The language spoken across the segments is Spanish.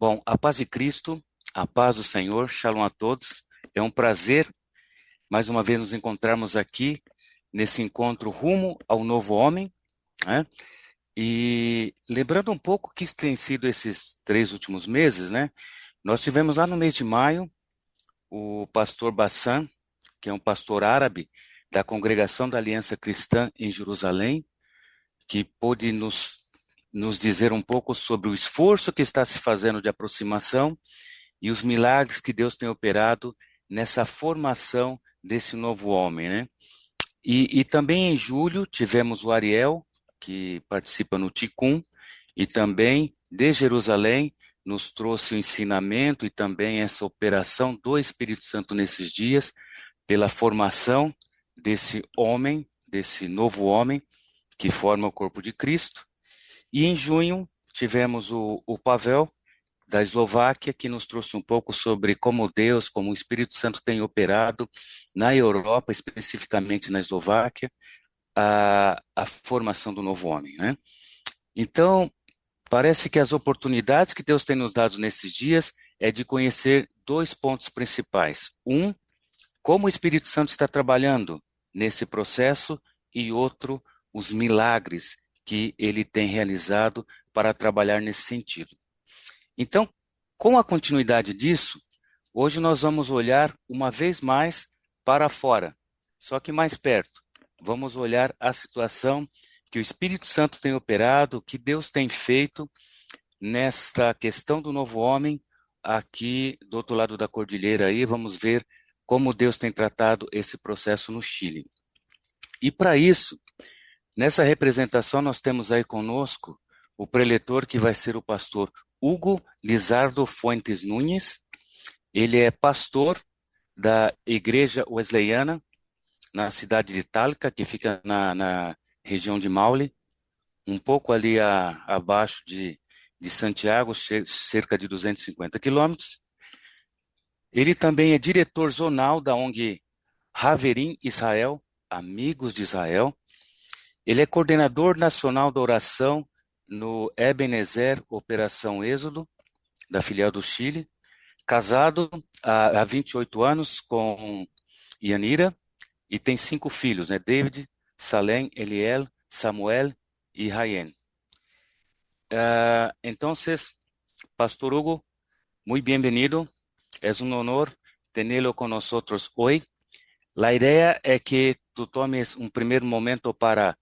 Bom, a paz de Cristo, a paz do Senhor, shalom a todos. É um prazer, mais uma vez, nos encontrarmos aqui, nesse encontro rumo ao novo homem, né? E lembrando um pouco que tem sido esses 3 últimos meses, né? Nós tivemos lá no mês de maio, o pastor Bassan, que é um pastor árabe da Congregação da Aliança Cristã em Jerusalém, que pôde nos dizer um pouco sobre o esforço que está se fazendo de aproximação e os milagres que Deus tem operado nessa formação desse novo homem, né? E também em julho tivemos o Ariel, que participa no Ticum, e também de Jerusalém nos trouxe o ensinamento e também essa operação do Espírito Santo nesses dias, pela formação desse homem, desse novo homem, que forma o corpo de Cristo. E em junho tivemos o Pavel, da Eslováquia, que nos trouxe um pouco sobre como Deus, como o Espírito Santo tem operado na Europa, especificamente na Eslováquia, a formação do novo homem, né? Então, parece que as oportunidades que Deus tem nos dado nesses dias é de conhecer 2 pontos principais. Um, como o Espírito Santo está trabalhando nesse processo, e outro, os milagres que ele tem realizado para trabalhar nesse sentido. Então, com a continuidade disso, hoje nós vamos olhar uma vez mais para fora, só que mais perto. Vamos olhar a situação que o Espírito Santo tem operado, que Deus tem feito nesta questão do novo homem, aqui do outro lado da cordilheira aí, vamos ver como Deus tem tratado esse processo no Chile. E para isso, nessa representação nós temos aí conosco o preletor que vai ser o pastor Hugo Lizardo Fuentes Nunes. Ele é pastor da Igreja Wesleyana na cidade de Talca, que fica na região de Maule, um pouco ali abaixo de Santiago, cerca de 250 quilômetros. Ele também é diretor zonal da ONG Haverim Israel, Amigos de Israel. Ele é coordenador nacional da oração no Ebenezer Operação Êxodo, da filial do Chile. Casado há 28 anos com Yanira e tem 5 filhos, né? David, Salem, Eliel, Samuel y Rayen. Entonces, Pastor Hugo, muy bienvenido. Es un honor tenerlo con nosotros hoy. La idea es que tú tomes un primer momento para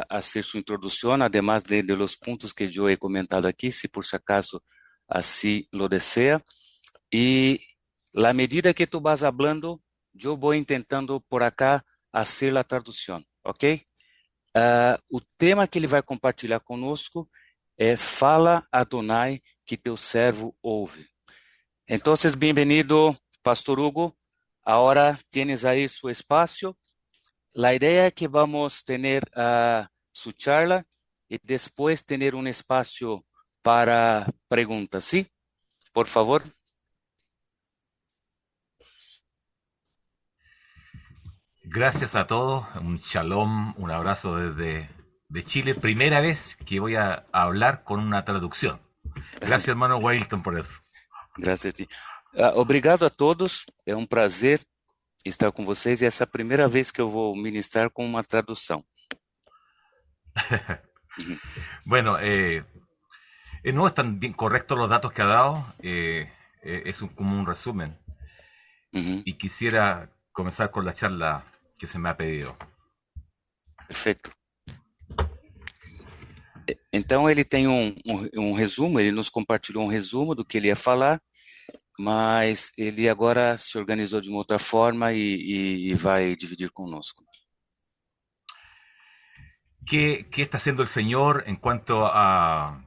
hacer su introducción, además de los puntos que yo he comentado aquí, si por si acaso así lo desea. Y la medida que tú vas hablando, yo voy intentando por acá hacer la traducción, ¿ok? O tema que ele vai compartilhar conosco é Fala Adonai, que teu servo ouve. Então, bem-vindo, Pastor Hugo. Ahora tienes ahí su espacio. La idea es que vamos a tener su charla y después tener un espacio para preguntas, ¿sí? Por favor. Gracias a todos, un shalom, un abrazo desde de Chile. Primera vez que voy a hablar con una traducción. Gracias, hermano Wilton, por eso. Graças a ti. Obrigado a todos. É um prazer estar com vocês e essa é a primeira vez que eu vou ministrar com uma tradução. Uhum. Bueno, no están bien correctos los datos que ha dado. Como un resumen. Uhum. Y quisiera comenzar con la charla que se me ha pedido. Perfeito. Então ele tem um resumo, ele nos compartilhou um resumo do que ele ia falar, mas ele agora se organizou de uma outra forma e vai dividir conosco. ¿Qué está haciendo el Señor en cuanto a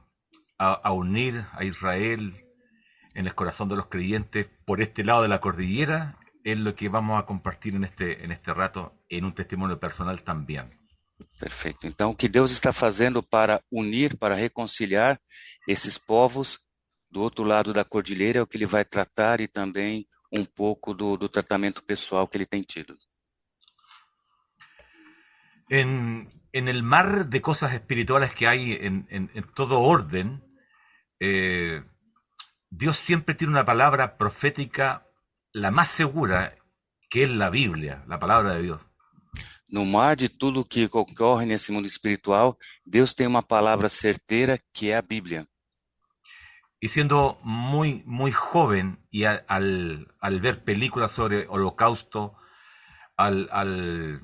unir a Israel en el corazón de los creyentes por este lado de la cordillera? Es lo que vamos a compartir en este rato, en un testimonio personal también. Perfeito. Então, o que Deus está fazendo para unir, para reconciliar esses povos do outro lado da cordilheira é o que ele vai tratar e também um pouco do tratamento pessoal que ele tem tido. En el mar de cosas espirituales que hay en todo orden, Dios siempre tiene una palabra profética, la más segura, que es la Biblia, la palabra de Dios. No mar de tudo que ocorre nesse mundo espiritual, Deus tem uma palavra certeira que é a Bíblia. Y siendo muy joven y al ver películas sobre holocausto, al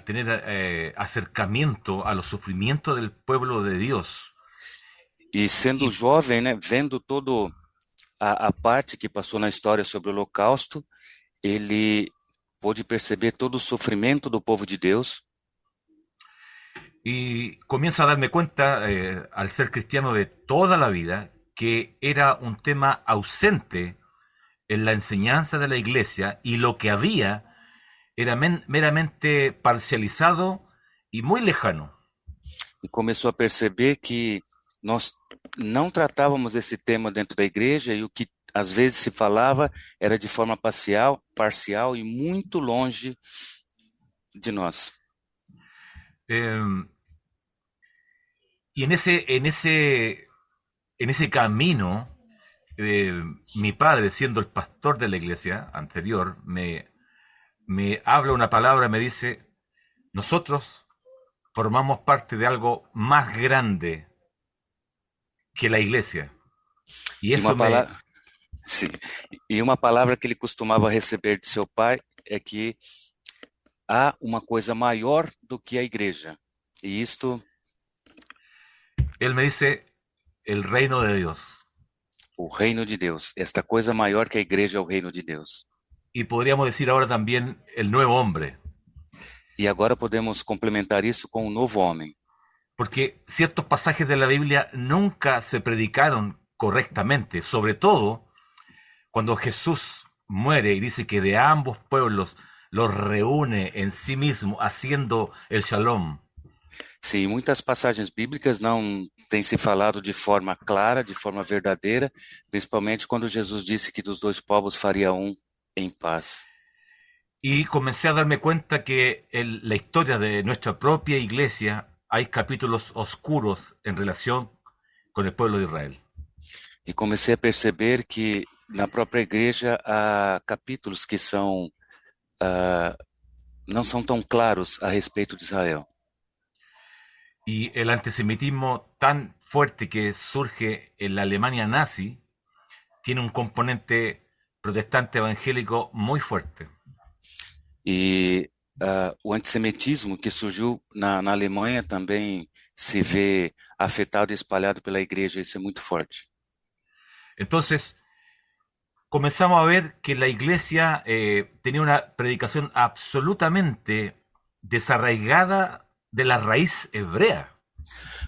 tener acercamiento a los sufrimientos del pueblo de Dios, E sendo y, jovem, né, vendo todo a parte que passou na história sobre o Holocausto, ele pôde perceber todo o sofrimento do povo de Deus y comienzo a darme cuenta, al ser cristiano de toda la vida, que era un tema ausente en la enseñanza de la iglesia y lo que había era meramente parcializado y muy lejano. e começou a perceber que nós não tratávamos esse tema dentro da igreja e o que às vezes se falava era de forma parcial e muito longe de nós. Eh, y en ese camino, mi padre, siendo el pastor de la iglesia anterior, me habla una palabra, me dice, nosotros formamos parte de algo más grande que la iglesia. Y E uma eso me... palavra, sim, e uma palavra que ele costumava receber de seu pai é que há uma coisa maior do que a igreja. E isto, Él me dice, el reino de Dios. o reino de Deus. Esta coisa maior que a igreja é o reino de Deus. Y podríamos decir ahora también el nuevo hombre. E agora podemos complementar isso com o novo homem. Porque ciertos pasajes de la Biblia nunca se predicaron correctamente, sobre todo cuando Jesús muere y dice que de ambos pueblos los reúne en sí mismo haciendo el shalom. Sim, muitas passagens bíblicas não têm se falado de forma clara, de forma verdadeira, principalmente quando Jesus disse que dos dois povos faria um em paz. Y comencé a darme cuenta que en la historia de nuestra propia iglesia hay capítulos oscuros en relación con el pueblo de Israel. E comecei a perceber que na própria igreja há capítulos que não são tão claros a respeito de Israel. Y el antisemitismo tan fuerte que surge en la Alemania nazi tiene un componente protestante evangélico muy fuerte. E o antissemitismo que surgiu na Alemanha também se vê afetado e espalhado pela igreja, isso é muito forte. Entonces, comenzamos a ver que la iglesia tenía una predicación absolutamente desarraigada de la raíz hebrea.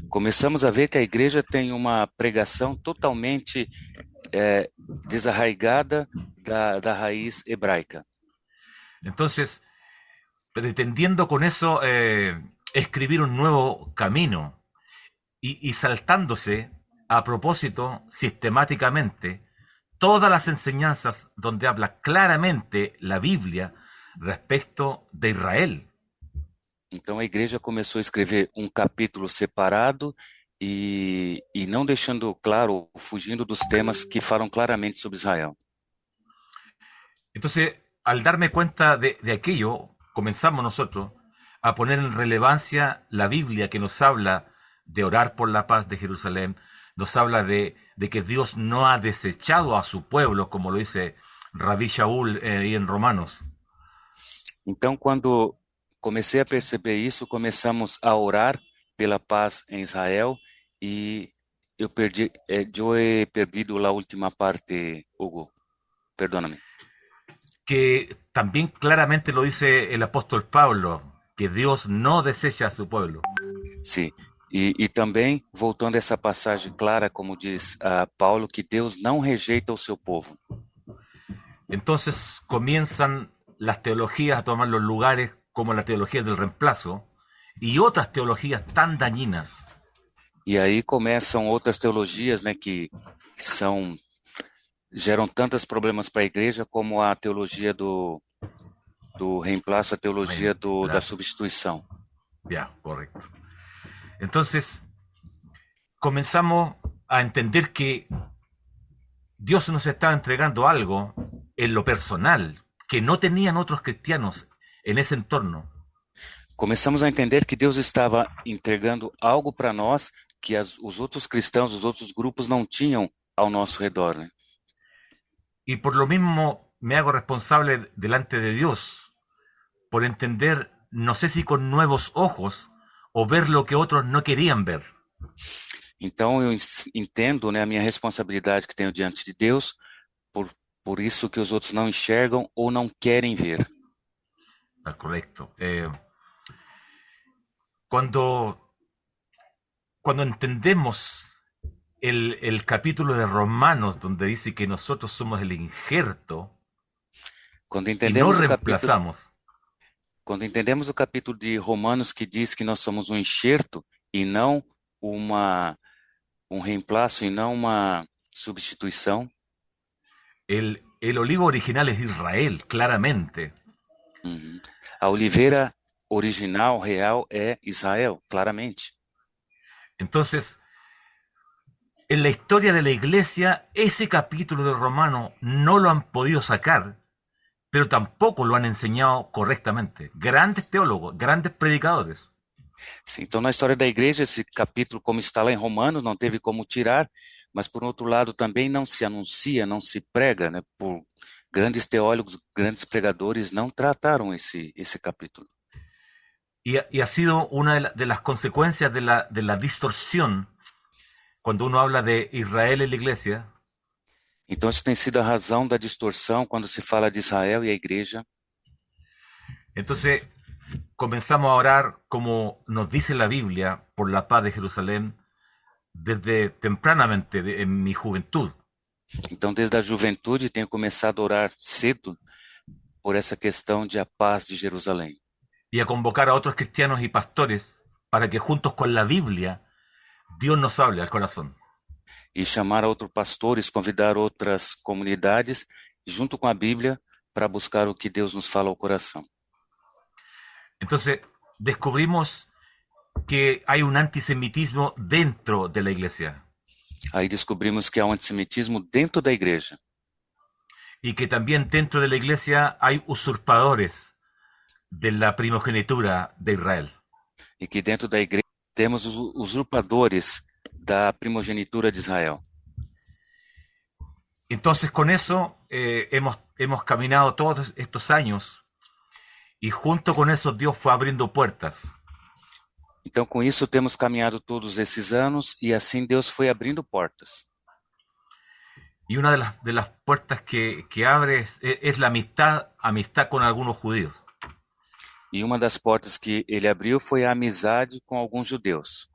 Começamos a ver que a igreja tem uma pregação totalmente desarraigada da raiz hebraica. Entonces, pretendiendo con eso escribir un nuevo camino y saltándose a propósito sistemáticamente todas las enseñanzas donde habla claramente la Biblia respecto de Israel. Então a igreja começou a escrever um capítulo separado e não deixando claro, fugindo dos temas que falam claramente sobre Israel. Entonces, al darme cuenta de aquello, comenzamos nosotros a poner en relevancia la Biblia que nos habla de orar por la paz de Jerusalén, nos habla de que Dios no ha desechado a su pueblo, como lo dice Rabí Shaul en Romanos. Então, quando comecei a perceber isso, começamos a orar pela paz em Israel e eu he perdido a última parte, Hugo. Perdóname. Que también claramente lo dice el apóstol Pablo, que Dios no desecha a su pueblo. Sim. E também, voltando a essa passagem clara, como diz Paulo, que Deus não rejeita o seu povo. Entonces comienzan las teologías a tomar los lugares como la teología del reemplazo y otras teologías tan dañinas. E aí começam outras teologias, né, que geram tantos problemas para a igreja, como a teologia do reemplaço, a teologia da substituição. Ya, correcto. Entonces, comenzamos a entender que Dios nos estaba entregando algo en lo personal que no tenían otros cristianos en ese entorno. Começamos a entender que Deus estava entregando algo para nós que os outros cristãos, os outros grupos não tinham ao nosso redor, né? Y por lo mismo me hago responsable delante de Dios por entender, no sé si con nuevos ojos o ver lo que otros no querían ver. Então eu entendo, né, a minha responsabilidade que tenho diante de Deus por isso que os outros não enxergam ou não querem ver. Ah, correcto. Cuando, cuando entendemos el capítulo de Romanos donde dice que nosotros somos el injerto Quando y no entendemos o capítulo, reemplazamos, quando entendemos o capítulo de Romanos que diz que nós somos um enxerto e não um reemplaço e não uma substituição. el olivo original es Israel, claramente. Uhum. A oliveira original, real, é Israel, claramente. Entonces, en la historia de la iglesia, ese capítulo de Romano no lo han podido sacar, pero tampoco lo han enseñado correctamente. Grandes teólogos, grandes predicadores. Sim, então, na história da igreja, esse capítulo, como está lá em Romanos, não teve como tirar, mas, por outro lado, também não se anuncia, não se prega, né? Por grandes teólogos, grandes pregadores não trataram esse capítulo. Y ha sido una de las consecuencias de la distorsión cuando uno habla de Israel en la iglesia. Então, isso tem sido a razão da distorção quando se fala de Israel e a igreja. Entonces, comenzamos a orar, como nos dice la Biblia, por la paz de Jerusalén desde tempranamente en mi juventud. Então, desde a juventude, tenho começado a orar cedo por essa questão de a paz de Jerusalém. Y a convocar a otros cristianos y pastores para que juntos con la Biblia Dios nos hable al corazón. E chamar outros pastores, convidar outras comunidades, junto com a Bíblia, para buscar o que Deus nos fala ao coração. Entonces, descubrimos que hay un antisemitismo dentro de la iglesia. Aí descobrimos que há um antissemitismo dentro da igreja. Y que también dentro de la iglesia hay usurpadores de la primogenitura de Israel. E que dentro da igreja temos os usurpadores da primogenitura de Israel. Entonces, con eso hemos caminado todos estos años y junto con eso Dios fue abriendo puertas. Então, com isso, temos caminhado todos esses anos e assim Deus foi abrindo portas. Y una de las puertas que abre es la amistad con algunos judíos. E uma das portas que ele abriu foi a amizade com alguns judeus.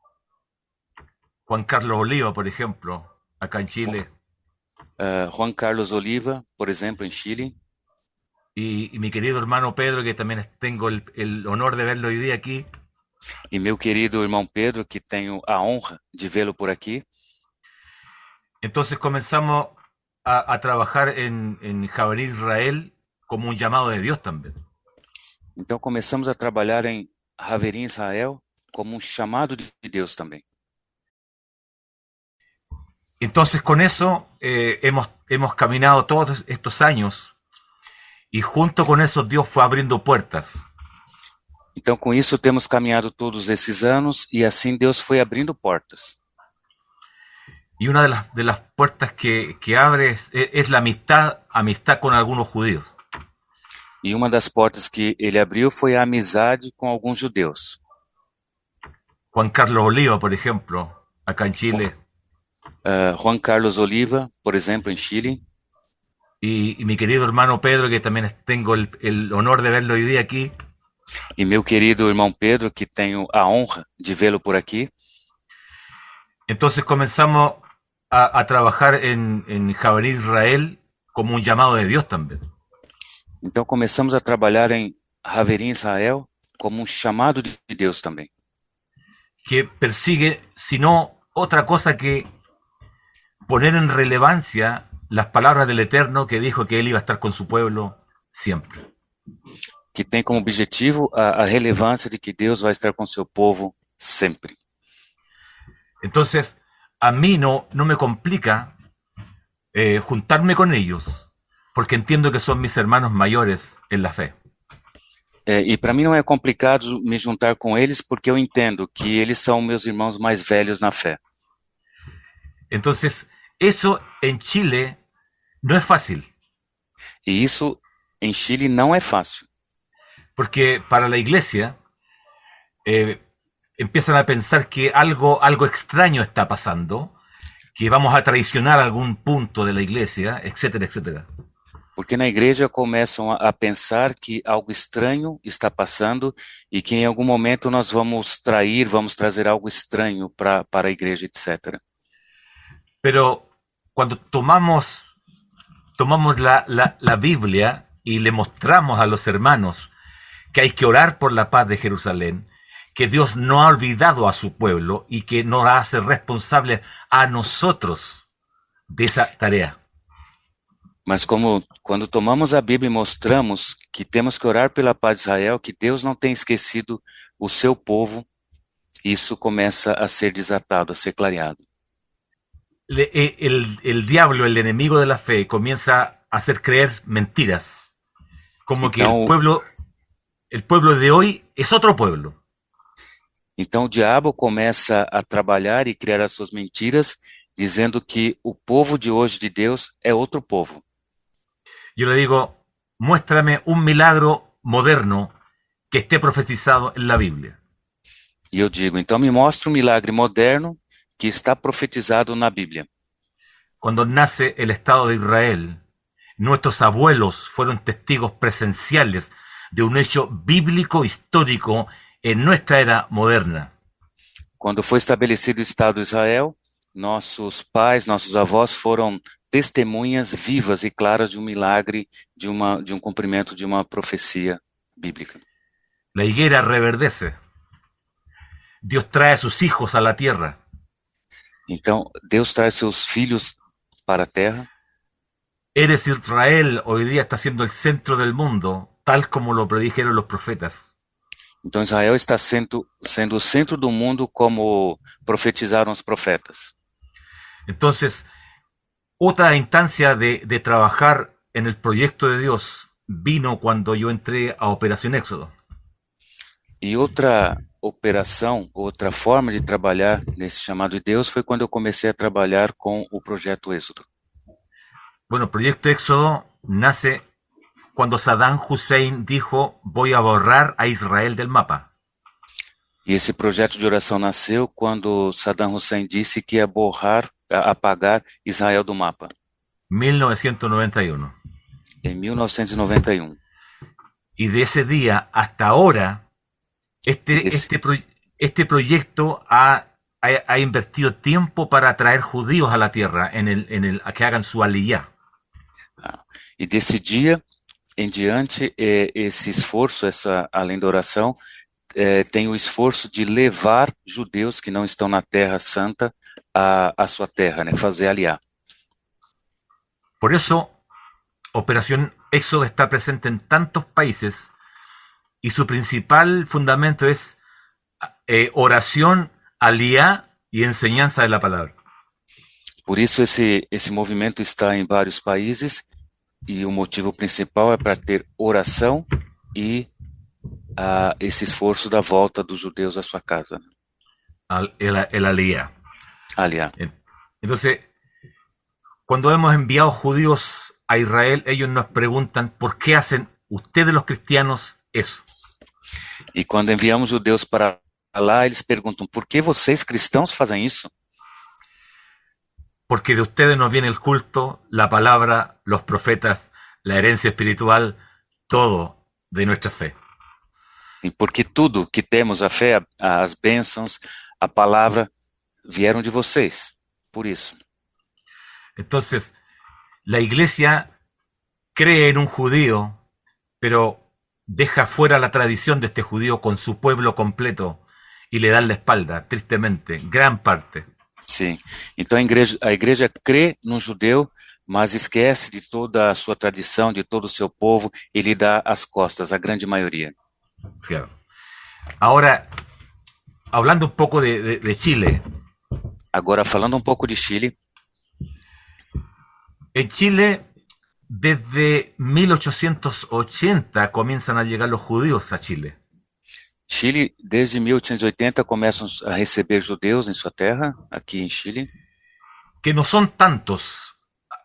Juan Carlos Oliva, por ejemplo, acá en Chile. Juan Carlos Oliva, por exemplo, em Chile. Y mi querido hermano Pedro, que también tengo el honor de verlo hoy día aquí. E meu querido irmão Pedro, que tenho a honra de vê-lo por aqui. Entonces comenzamos a trabajar en Jabalí Israel como un llamado de Dios también. Então começamos a trabalhar em Haverim Israel como um chamado de Deus também. Entonces con eso hemos caminado todos estos años y junto con eso Dios fue abriendo puertas. Então com isso temos caminhado todos esses anos e assim Deus foi abrindo portas. Y una de las puertas que abre es la amistad con algunos judíos. E uma das portas que ele abriu foi a amizade com alguns judeus. Juan Carlos Oliva, por ejemplo, acá en Chile. Juan Carlos Oliva, por exemplo, em Chile. Y mi querido hermano Pedro, que también tengo el honor de verlo hoy día aquí. E meu querido irmão Pedro, que tenho a honra de vê-lo por aqui. Entonces comenzamos a trabajar en Jabalí Israel como un llamado de Dios también. Então começamos a trabalhar em Haverim Israel como um chamado de Deus também. Que persigue, sino otra cosa que poner en relevancia las palabras del Eterno que dijo que Él iba a estar con su pueblo siempre. Que tem como objetivo a relevância de que Deus vai estar com seu povo sempre. Entonces, a mí no me complica juntarme con ellos, porque entiendo que son mis hermanos mayores en la fe. E para mim não é complicado me juntar com eles, porque eu entendo que eles são meus irmãos mais velhos na fé. Entonces, eso en Chile no es fácil, E isso em Chile não é fácil, porque para la iglesia eh, empiezan a pensar que algo extraño está pasando, que vamos a traicionar algún punto de la iglesia, etcétera, etcétera. porque na igreja começam a pensar que algo estranho está passando e que em algum momento nós vamos trair, vamos trazer algo estranho para a igreja, etc. Pero cuando tomamos la Biblia y le mostramos a los hermanos que hay que orar por la paz de Jerusalén, que Dios no ha olvidado a su pueblo y que nos hace responsables a nosotros de esa tarea. Mas como quando tomamos a Bíblia e mostramos que temos que orar pela paz de Israel, que Deus não tem esquecido o seu povo, isso começa a ser desatado, a ser clareado. El diablo, el enemigo de la fe, comienza a hacer creer mentiras, como que Então, el pueblo de hoy es otro pueblo. então o diabo começa a trabalhar e criar as suas mentiras, dizendo que o povo de hoje de Deus é outro povo. Yo le digo, muéstrame un milagro moderno que esté profetizado en la Biblia. E eu digo, então me mostre um milagre moderno que está profetizado na Bíblia. Cuando nace el Estado de Israel, nuestros abuelos fueron testigos presenciales de un hecho bíblico histórico en nuestra era moderna. Quando foi estabelecido o Estado de Israel, nossos pais, nossos avós foram testemunhas vivas e claras de um milagre, de um cumprimento de uma profecia bíblica. La higuera reverdece. Dios trae a sus hijos a la tierra. Então, Deus traz seus filhos para a terra. Eres Israel hoy día está siendo el centro del mundo, tal como lo predijeron los profetas. Então, Israel está sendo o centro do mundo, como profetizaram os profetas. Entonces, otra instancia de trabajar en el proyecto de Dios vino cuando yo entré a Operación Éxodo. E outra operação, outra forma de trabalhar nesse chamado de Deus foi quando eu comecei a trabalhar com o projeto Êxodo. Bueno, el proyecto Éxodo nace cuando Saddam Hussein dijo, voy a borrar a Israel del mapa. E esse projeto de oração nasceu quando Saddam Hussein disse que ia apagar Israel do mapa, 1991. em 1991. Y de ese día hasta ahora, este proyecto ha invertido tiempo para atraer judíos a la tierra, a que hagan su aliyá. E desse dia em diante, esse esforço, além da oração, tem o esforço de levar judeus que não estão na Terra Santa a sua terra, né? Fazer aliá. Por eso, Operación Éxodo está presente en tantos países y su principal fundamento es oración, aliá y enseñanza de la palabra. Por isso esse movimento está em vários países e o motivo principal é para ter oração e esse esforço da volta dos judeus à sua casa. El aliá. Aliá. Entonces, cuando hemos enviado judíos a Israel, ellos nos preguntan por qué hacen ustedes los cristianos eso. E quando enviamos judeus para lá, eles perguntam, por que vocês cristãos fazem isso? Porque de ustedes nos viene el culto, la palabra, los profetas, la herencia espiritual, todo de nuestra fe. E porque tudo que temos, a fé, as bênçãos, a palavra, vieram de vocês. Por isso. Entonces, la iglesia cree en un judío, pero deja fuera la tradición de este judío con su pueblo completo y le dan la espalda, tristemente, gran parte. Sim. Então a igreja crê no judeu, mas esquece de toda a sua tradição, de todo o seu povo, e lhe dá as costas, a grande maioria. Claro. Ahora, hablando un poco de Chile. Agora, falando um pouco de Chile. En Chile, desde 1880 comienzan a llegar los judíos a Chile. Chile, desde 1880, começam a receber judeus em sua terra, aqui em Chile. Que no son tantos.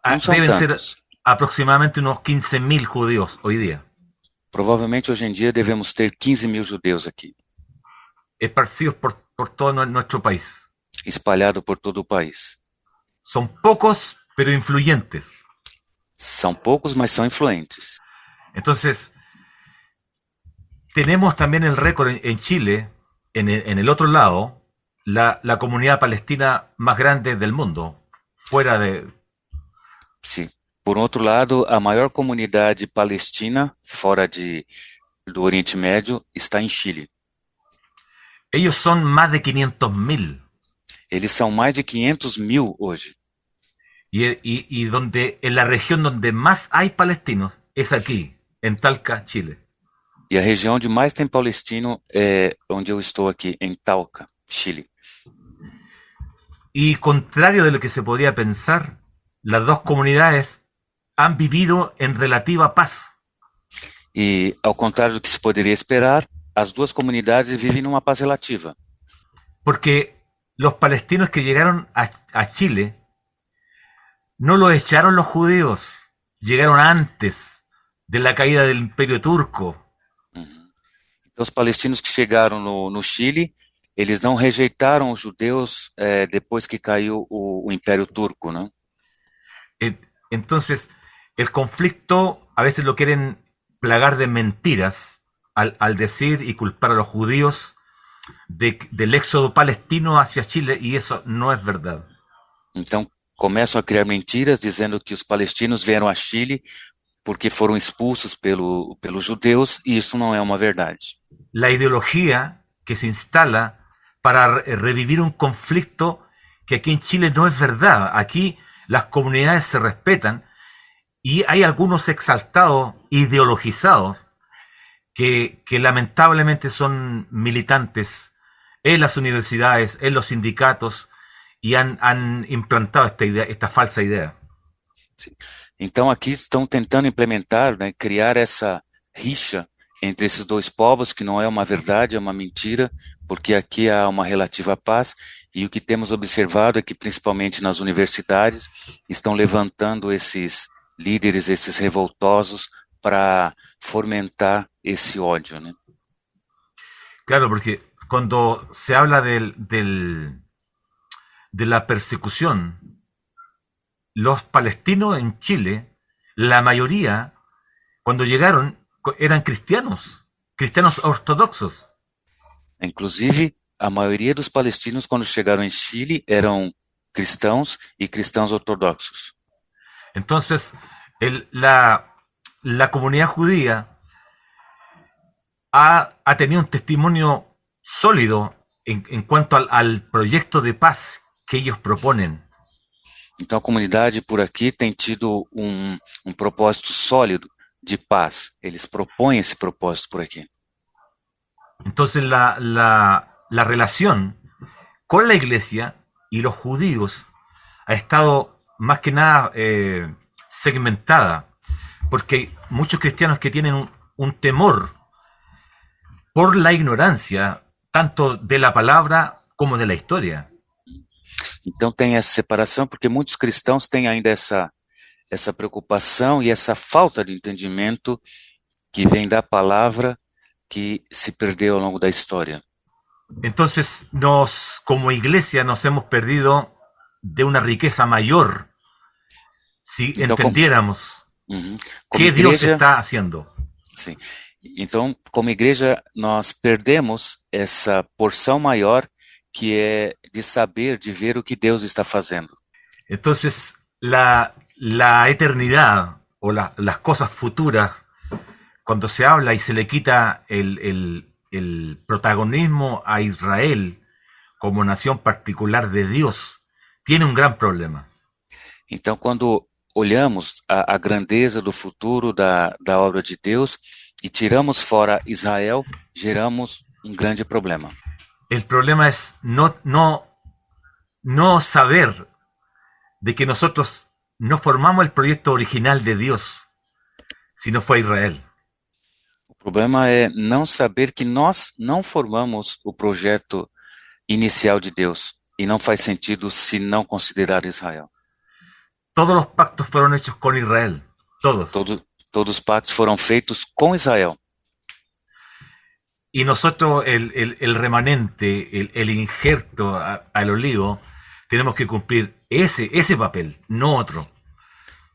Não são Deben ser tantos. aproximadamente unos 15.000 judíos hoy día, Provavelmente hoje em dia devemos ter 15 mil judeus aqui, esparcidos por todo nuestro país. espalhados por todo o país. Son pocos, pero influyentes. São poucos, mas são influentes. Entonces, tenemos también el récord en Chile, en el otro lado, la comunidad palestina más grande del mundo, fuera de... Sim. Por outro lado, a maior comunidade palestina fora do Oriente Médio está em Chile. Ellos son más de 500.000. Eles são mais de 500 mil hoje. Y donde, en la región donde más hay palestinos es aquí, en Talca, Chile. E a região onde mais tem palestino é onde eu estou aqui, em Talca, Chile. Y contrario de lo que se podría pensar, las dos comunidades han vivido en relativa paz. E, ao contrário do que se poderia esperar, as duas comunidades vivem numa paz relativa. Porque los palestinos que llegaron a Chile no los echaron los judíos, llegaron antes de la caída del Imperio Turco. Então, os palestinos que chegaram no Chile, eles não rejeitaram os judeus depois que caiu o Império Turco, né? Entonces, el conflicto a veces lo quieren plagar de mentiras al decir y culpar a los judíos del éxodo palestino hacia Chile, y eso no es verdad. Então, começam a criar mentiras dizendo que os palestinos vieram a Chile porque foram expulsos pelos judeus, e isso não é uma verdade. La ideología que se instala para revivir un conflicto que aquí en Chile no es verdad. Aquí las comunidades se respetan y hay algunos exaltados, ideologizados, que lamentablemente son militantes en las universidades, en los sindicatos, y han implantado esta falsa idea. Sim. Então aqui estão tentando implementar, né, criar essa rixa entre esses dois povos, que não é uma verdade, é uma mentira, porque aqui há uma relativa paz, e o que temos observado é que, principalmente nas universidades, estão levantando esses líderes, esses revoltosos, para fomentar esse ódio, né? Claro, porque cuando se habla de la persecución, los palestinos en Chile, la mayoría, cuando llegaron, eran cristianos ortodoxos. Inclusive, a maioria dos palestinos, quando chegaram em Chile, eram cristãos e cristãos ortodoxos. Entonces, la comunidad judía ha tenido un testimonio sólido en cuanto al proyecto de paz que ellos proponen. Então, a comunidade por aqui tem tido um propósito sólido de paz. Eles propõem esse propósito por aqui. Entonces, la relación con la iglesia y los judíos ha estado más que nada segmentada, porque hay muchos cristianos que tienen un temor por la ignorancia, tanto de la palabra como de la historia. Então tem essa separação, porque muitos cristãos têm ainda essa preocupação e essa falta de entendimento que vem da palavra, que se perdeu ao longo da história. Entonces, como iglesia, nos hemos perdido de una riqueza mayor si entendiéramos qué Dios está haciendo. Sim. Então, como igreja, nós perdemos essa porção maior, que é de saber, de ver o que Deus está fazendo. Entonces, la eternidad o las cosas futuras, cuando se habla y se le quita el protagonismo a Israel como nación particular de Dios, tiene un gran problema. Então, quando olhamos a grandeza do futuro da obra de Deus e tiramos fora Israel, geramos um grande problema. El problema es no saber de que nosotros no formamos el proyecto original de Dios, sino fue Israel. O problema é não saber que nós não formamos o projeto inicial de Deus, e não faz sentido se não considerar Israel. Todos los pactos fueron hechos con Israel, todos. Todos os pactos foram feitos com Israel. Y nosotros, el remanente, el injerto al olivo, tenemos que cumplir ese papel, no otro.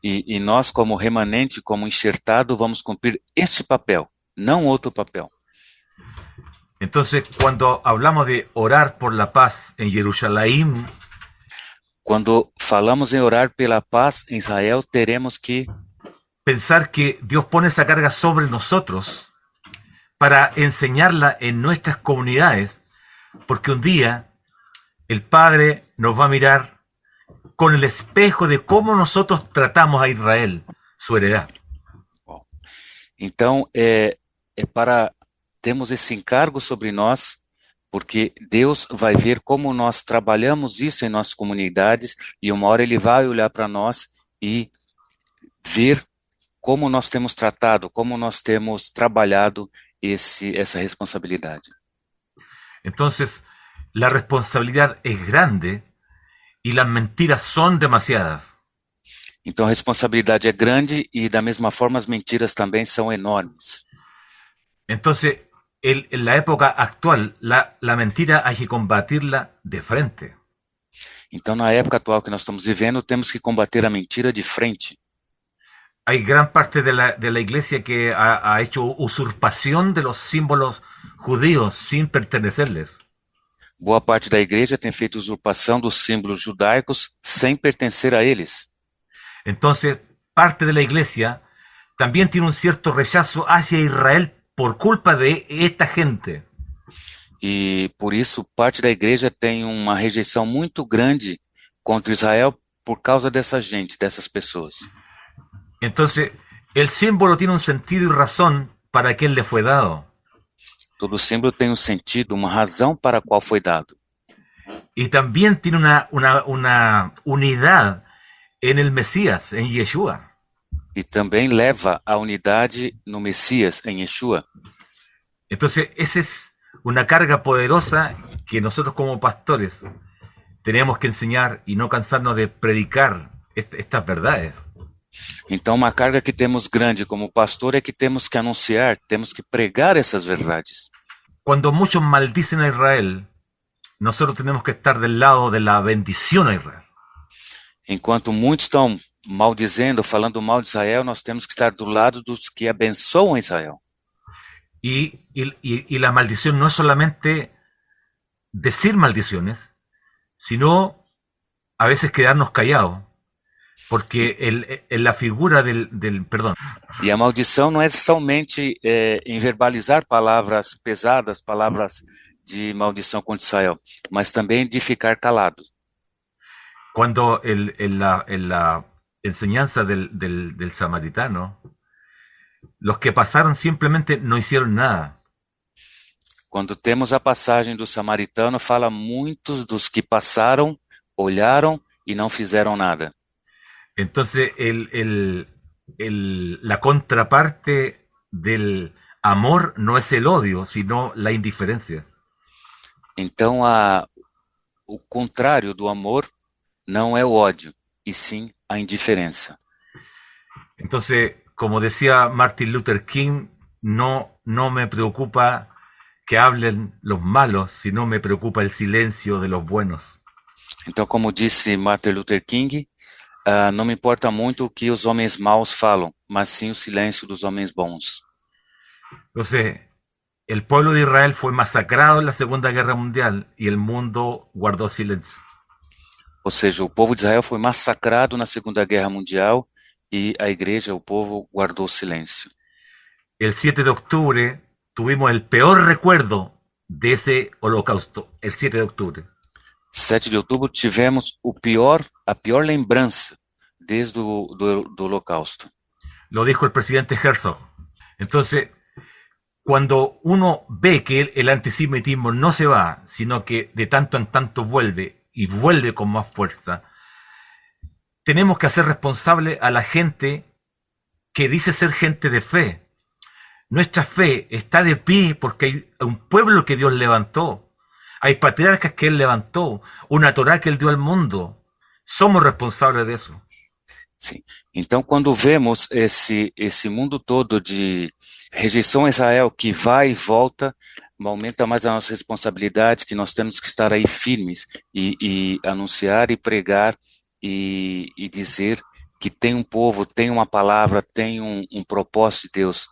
E nós, como remanente, como enxertado, vamos cumprir este papel, não outro papel. Entonces, cuando hablamos de orar por la paz en Jerusalén, Quando falamos em orar pela paz em Israel, teremos que pensar que Dios pone esa carga sobre nosotros para enseñarla en nuestras comunidades, porque un día el Padre nos va a mirar con el espejo de cómo nosotros tratamos a Israel, su heredad. Então, temos esse encargo sobre nós, porque Deus vai ver como nós trabalhamos isso em nossas comunidades, e uma hora Ele vai olhar para nós e ver como nós temos tratado, como nós temos trabalhado essa responsabilidade. Entonces, la responsabilidad es grande y las mentiras son demasiadas. Então, a responsabilidade é grande e, da mesma forma, as mentiras também são enormes. Entonces, en la época actual, la mentira hay que combatirla de frente. Então, na época atual que nós estamos vivendo, temos que combater a mentira de frente. Hay gran parte de la iglesia que ha hecho usurpación de los símbolos judíos sin pertenecerles. Boa parte da igreja tem feito usurpação dos símbolos judaicos sem pertencer a eles. Entonces, parte de la iglesia también tiene un cierto rechazo hacia Israel por culpa de esta gente. E por isso, parte da igreja tem uma rejeição muito grande contra Israel por causa dessa gente, dessas pessoas. Entonces, el símbolo tiene un sentido y razón para quien le fue dado. Todo símbolo tem um sentido, uma razão para a qual foi dado. Y también tiene una unidad en el Mesías, en Yeshua. E também leva a unidade no Messias, em Yeshua. Entonces, esa es una carga poderosa que nosotros como pastores tenemos que enseñar y no cansarnos de predicar estas verdades. Então, uma carga que temos grande como pastor é que temos que anunciar, temos que pregar essas verdades. Cuando muchos maldicen a Israel, nosotros tenemos que estar del lado de la bendición a Israel. Enquanto muitos estão maldizendo, falando mal de Israel, nós temos que estar do lado dos que abençoam Israel. Y la maldición no es solamente decir maldiciones, sino a veces quedarnos callados. Porque en la figura perdón. E a maldição não é somente em verbalizar palavras pesadas, palavras de maldição contra Israel, mas também de ficar calado. Cuando en la enseñanza del samaritano, los que pasaron simplemente no hicieron nada. Quando temos a passagem do samaritano, fala muitos dos que passaram, olharam e não fizeram nada. Entonces, la contraparte del amor no es el odio, sino la indiferencia. Então, o contrário do amor não é o ódio, e sim a indiferença. Entonces, como decía Martin Luther King, no me preocupa que hablen los malos, sino me preocupa el silencio de los buenos. Então, como disse Martin Luther King, não me importa muito o que os homens maus falam, mas sim o silêncio dos homens bons. Entonces, el pueblo de Israel fue masacrado en la Segunda Guerra Mundial y el mundo guardó silencio. Ou seja, o povo de Israel foi massacrado na Segunda Guerra Mundial e a igreja, o povo, guardou silêncio. El 7 de octubre tuvimos el peor recuerdo de ese holocausto, el 7 de octubre. 7 de outubro tivemos a pior lembrança desde do Holocausto. Lo dijo el presidente Herzog. Entonces, cuando uno ve que el antisemitismo no se va, sino que de tanto en tanto vuelve y vuelve con más fuerza, tenemos que hacer responsable a la gente que dice ser gente de fe. Nuestra fe está de pie porque hay un pueblo que Dios levantó. Hay patriarcas que Él levantó, una Torá que Él dio al mundo. Somos responsables de eso. Sim. Então, quando vemos esse mundo todo de rejeição a Israel que vai e volta, aumenta mais a nossa responsabilidade, que nós temos que estar aí firmes e anunciar e pregar e dizer que tem um povo, tem uma palavra, tem um propósito de Deus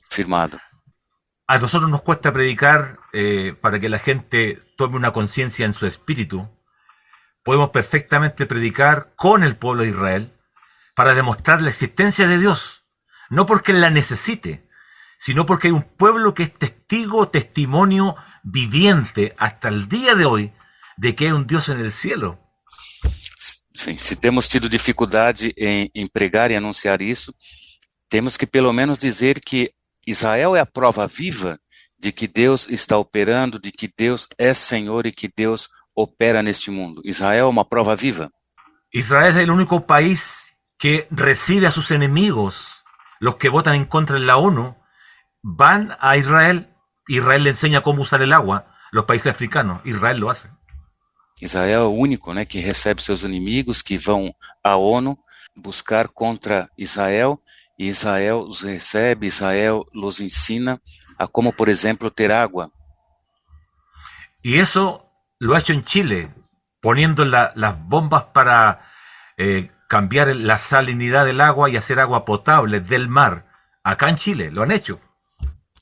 firmado. A nosotros nos cuesta predicar para que la gente tome una conciencia en su espíritu. Podemos perfectamente predicar con el pueblo de Israel para demostrar la existencia de Dios, no porque la necesite, sino porque hay un pueblo que es testigo, testimonio viviente hasta el día de hoy de que hay un Dios en el cielo. Sim, se temos tido dificuldade em pregar e anunciar isso, temos que pelo menos dizer que Israel é a prova viva de que Deus está operando, de que Deus é Senhor e que Deus opera neste mundo. Israel é uma prova viva. Israel es el único país que recibe a sus enemigos, los que votan en contra en la ONU, van a Israel, Israel le enseña cómo usar el agua, los países africanos, Israel lo hace. Israel é o único, né, que recebe seus inimigos, que vão à ONU buscar contra Israel, e Israel os recebe, Israel los ensina a como, por exemplo, ter água. Y eso lo ha hecho en Chile, poniendo las bombas para cambiar la salinidad del agua y hacer agua potable del mar. Acá en Chile lo han hecho.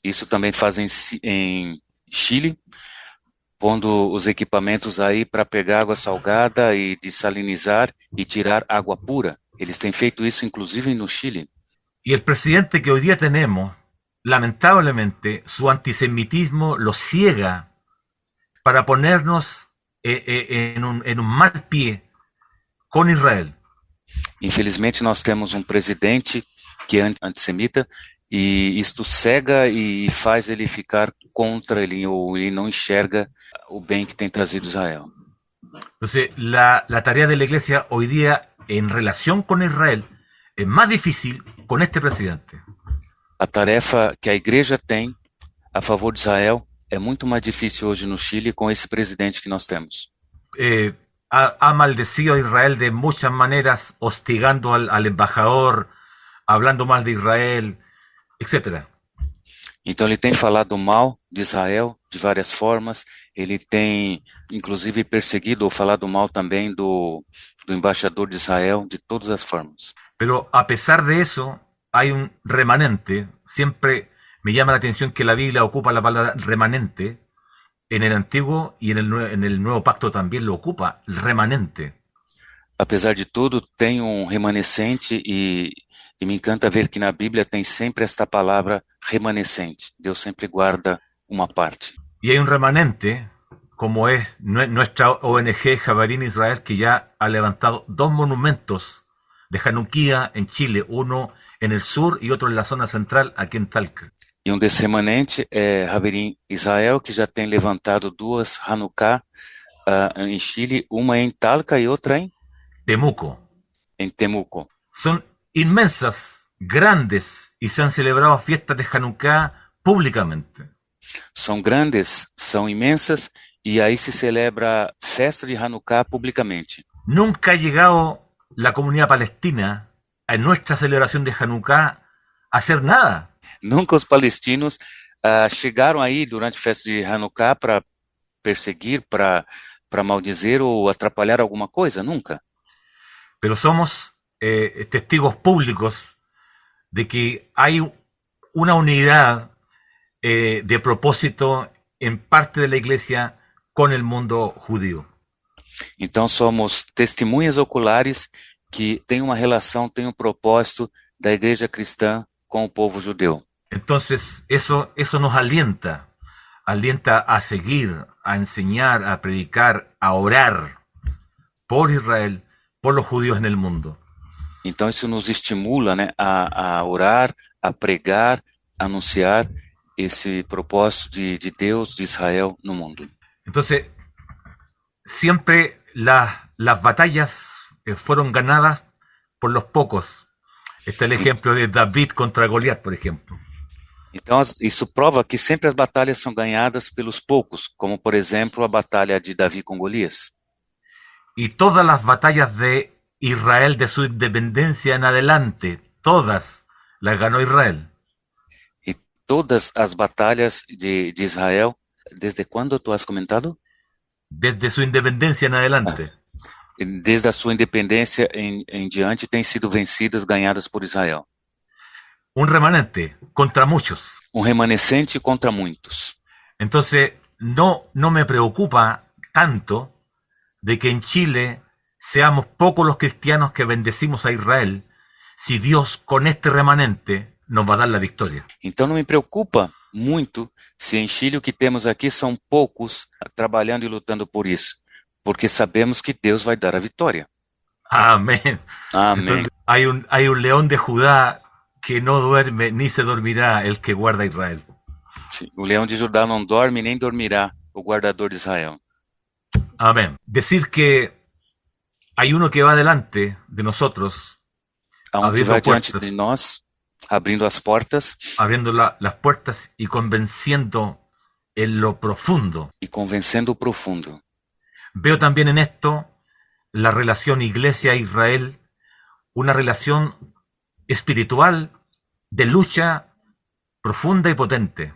Isso também fazem em Chile, pondo os equipamentos aí para pegar água salgada e desalinizar e tirar água pura. Eles têm feito isso, inclusive, no Chile. Y el presidente que hoy día tenemos, lamentablemente, su antisemitismo lo ciega para ponernos en un mal pie con Israel. Infelizmente, nós temos um presidente que é antissemita e isto cega e faz ele ficar contra ele, ou ele não enxerga o bem que tem trazido Israel. Entonces, la tarea de la iglesia hoy día en relación con Israel es más difícil con este presidente. A tarefa que a igreja tem a favor de Israel é muito mais difícil hoje no Chile com esse presidente que nós temos. Ha maldecido a Israel de muchas maneras, hostigando al embajador, hablando mal de Israel, etc. Então ele tem falado mal de Israel de várias formas, ele tem inclusive perseguido ou falado mal também do embaixador de Israel de todas as formas. Pero a pesar de eso, hay un remanente. Siempre me llama la atención que la Biblia ocupa la palabra remanente. En el Antiguo y en el Nuevo Pacto también lo ocupa, el remanente. Apesar de tudo, tem remanescente e me encanta ver que na Bíblia tem sempre esta palavra remanescente. Deus sempre guarda uma parte. Y hay un remanente, como es nuestra ONG Jabarín Israel, que ya ha levantado 2 monumentos de Hanukkah en Chile, uno en el sur y otro en la zona central, aquí en Talca. E desse remanente é Haverim Israel, que já tem levantado 2 Hanukkah em Chile, uma em Talca e outra em Temuco. Em Temuco. Son inmensas, grandes, y se han celebrado fiestas de Hanukkah públicamente. São grandes, são imensas, e aí se celebra festa de Hanukkah publicamente. Nunca ha llegado la comunidad palestina en nuestra celebración de Hanukkah a hacer nada. Nunca os palestinos chegaram aí durante a festa de Hanukkah para perseguir, para maldizer ou atrapalhar alguma coisa, nunca. Pero somos testigos públicos de que hay una unidad de propósito en parte de la iglesia con el mundo judío. Então somos testemunhas oculares que tem uma relação, tem um propósito da igreja cristã com o povo judeu. Entonces, eso nos alienta a seguir, a enseñar, a predicar, a orar por Israel, por los judíos en el mundo. Então isso nos estimula, né, a orar, a pregar, a anunciar esse propósito de Deus, de Israel no mundo. Entonces, siempre las batallas fueron ganadas por los pocos. Está el E- ejemplo de David contra Goliat, por ejemplo. Então, isso prova que sempre as batalhas são ganhadas pelos poucos, como, por exemplo, a batalha de Davi com Golias. Y todas las batallas de Israel de su independencia en adelante, todas las ganó Israel. E todas as batalhas de Israel, desde quando tu has comentado? Desde su independencia en Ah, adelante. desde a sua independência em diante, têm sido vencidas, ganhadas por Israel. Un remanente contra muchos. Remanescente contra muitos. Entonces, no me preocupa tanto de que en Chile seamos pocos los cristianos que bendecimos a Israel, si Dios con este remanente nos va a dar la victoria. Então não me preocupa muito se em Chile o que temos aqui são poucos trabalhando e lutando por isso, porque sabemos que Deus vai dar a vitória. Amén. Amém. Entonces, hay un león de Judá que no duerme ni se dormirá el que guarda a Israel. O leão de Judá não dorme nem dormirá, o guardador de Israel. Amén. Decir que hay uno que va delante de nosotros, Há um que abriendo vai diante puertas, de nós, abrindo as portas abriendo las puertas y convenciendo en lo profundo. e convencendo o profundo. Veo también en esto la relación Iglesia-Israel, una relación espiritual de lucha profunda y potente.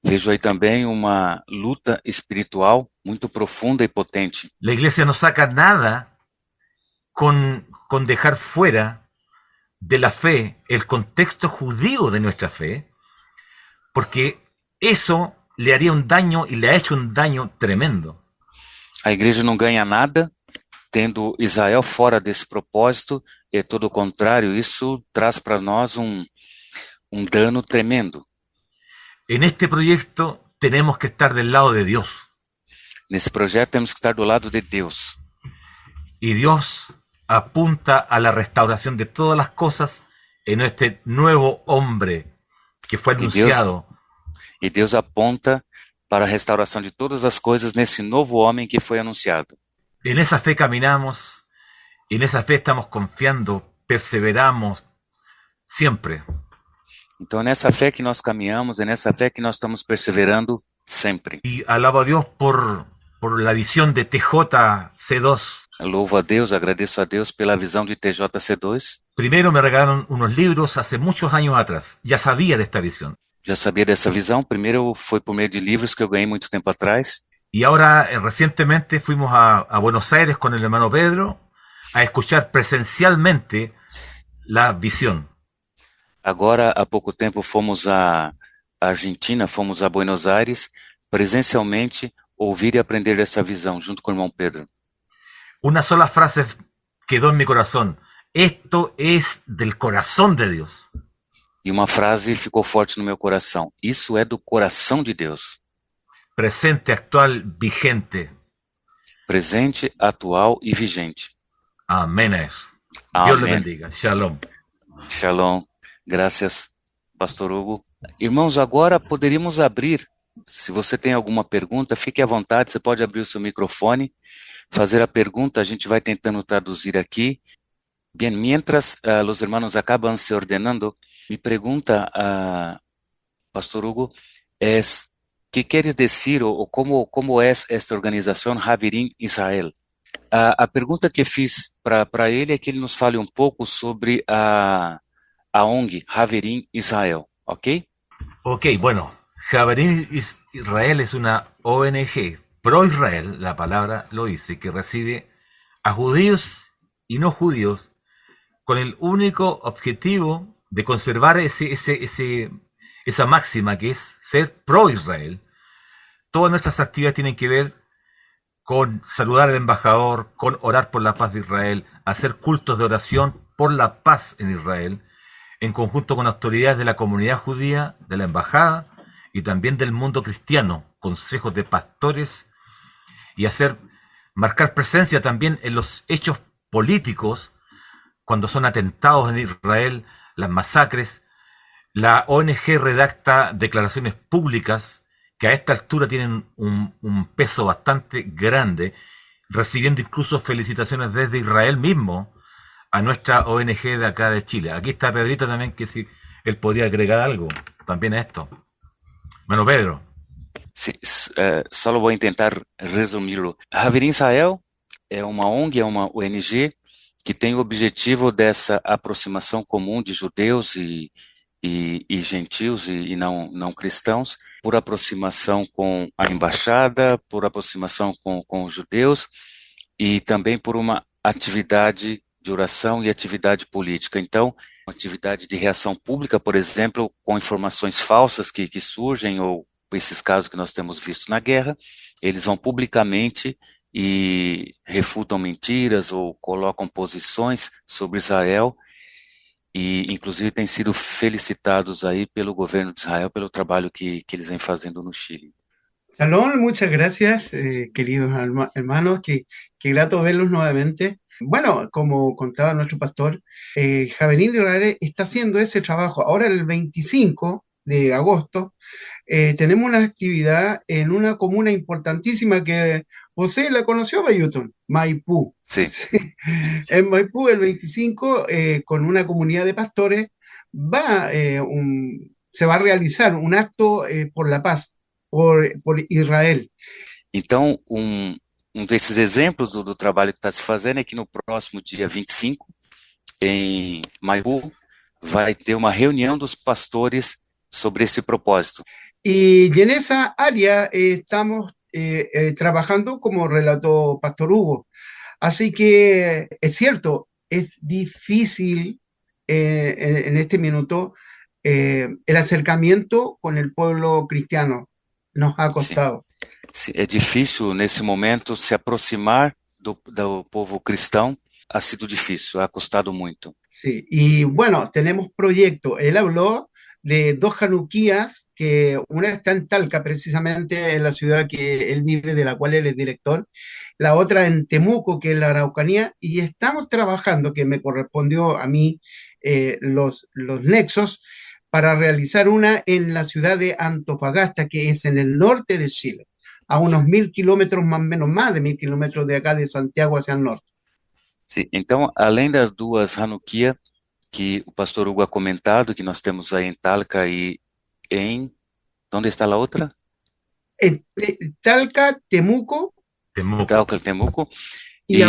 Vejo aí também uma luta espiritual muito profunda e potente. La Iglesia no saca nada con dejar fuera de la fe el contexto judío de nuestra fe, porque eso le haría un daño y le ha hecho un daño tremendo. A igreja não ganha nada tendo Israel fora desse propósito, e todo o contrário, isso traz para nós um dano tremendo. En este proyecto tenemos que estar del lado de Dios. Nesse projeto temos que estar do lado de Deus. Y Dios apunta a la restauración de todas las cosas en este nuevo hombre que fue anunciado. E Deus aponta para a restauração de todas as coisas nesse novo homem que foi anunciado. En esa fe caminamos, y en esa fe estamos confiando, perseveramos siempre. Então é nessa fé que nós caminhamos, é nessa fé que nós estamos perseverando sempre. Y alabo a Dios por la visión de TJC2. Louvo a Deus, agradeço a Deus pela visão de TJC2. Primero me regalaron unos libros hace muchos años atrás. Ya sabía de esta visión. Já sabia dessa visão. Primeiro foi por meio de livros que eu ganhei muito tempo atrás. Y ahora, recientemente, fuimos a Buenos Aires con el hermano Pedro a escuchar presencialmente la visión. Agora, há pouco tempo, fomos à Argentina, fomos a Buenos Aires, presencialmente, ouvir e aprender dessa visão, junto com o irmão Pedro. Una sola frase quedó en mi corazón. Esto es del corazón de Dios. E uma frase ficou forte no meu coração. Isso é do coração de Deus. Presente, actual, vigente. Presente, atual e vigente. Amén a eso. Dios le Amém. bendiga. Shalom. Shalom. Graças, Pastor Hugo. Irmãos, agora poderíamos abrir. Se você tem alguma pergunta, fique à vontade. Você pode abrir o seu microfone, fazer a pergunta. A gente vai tentando traduzir aqui. Bien, mientras los hermanos acaban se ordenando, mi pregunta a Pastor Hugo es, ¿qué quieres decir o como es esta organização Haverim Israel? A pergunta que fiz para ele é que ele nos fale um pouco sobre a ONG Haverim Israel, ¿ok? Ok, bueno. Haverim Israel es una ONG pro-Israel, la palabra lo dice, que recibe a judíos y no judíos con el único objetivo de conservar esa máxima que es ser pro-Israel. Todas nuestras actividades tienen que ver con saludar al embajador, con orar por la paz de Israel, hacer cultos de oración por la paz en Israel, en conjunto con autoridades de la comunidad judía, de la embajada y también del mundo cristiano, consejos de pastores, y marcar presencia también en los hechos políticos cuando son atentados en Israel, las masacres. La ONG redacta declaraciones públicas que a esta altura tienen un peso bastante grande, recibiendo incluso felicitaciones desde Israel mismo a nuestra ONG de acá de Chile. Aquí está Pedrito también, que si él podría agregar algo también a esto. Bueno, Pedro. Sim, só vou tentar resumi-lo. Haver Israel é uma ONG, é uma ONG que tem o objetivo dessa aproximação comum de judeus e gentios e não cristãos, por aproximação com a embaixada, por aproximação com os judeus e também por uma atividade de oração e atividade política. Então, uma atividade de reação pública, por exemplo, com informações falsas que surgem ou esses casos que nós temos visto na guerra, eles vão publicamente e refutam mentiras ou colocam posições sobre Israel e, inclusive, têm sido felicitados aí pelo governo de Israel pelo trabalho que eles vêm fazendo no Chile. Shalom, muchas gracias, queridos hermanos, qué grato verlos nuevamente. Bueno, como contaba nuestro pastor, Javelin de Israel está haciendo ese trabajo. Ahora el 25 de agosto tenemos una actividad en una comuna importantísima que José la conoció, Bayuton, Maipú. Sí. Sí. En Maipú, el 25, con una comunidad de pastores, se va a realizar un acto por la paz, por Israel. Então, desses exemplos do trabalho que está se fazendo é que no próximo dia 25, em Maibu, vai ter uma reunião dos pastores sobre esse propósito. Y en esa área estamos trabajando como relató Pastor Hugo. Así que es cierto, es difícil en este minuto el acercamiento con el pueblo cristiano. Nos ha costado. Sim, é difícil nesse momento se aproximar do povo cristão. Ha sido difícil, ha costado muito. Sí, y bueno, tenemos proyectos. Él habló de dos Hanukkías, que una está en Talca, precisamente en la ciudad que él vive, de la cual él es director, la otra en Temuco, que es la Araucanía, y estamos trabajando, que me correspondió a mí los nexos, para realizar una en la ciudad de Antofagasta, que es en el norte de Chile, a unos 1.000 kilómetros más o menos, más de 1.000 kilómetros de acá de Santiago hacia el norte. Sim, então, além das duas Hanukkah que o pastor Hugo ha comentado, que nós temos aí em Talca e em... Onde está a outra? Talca, Temuco. Talca, Temuco. E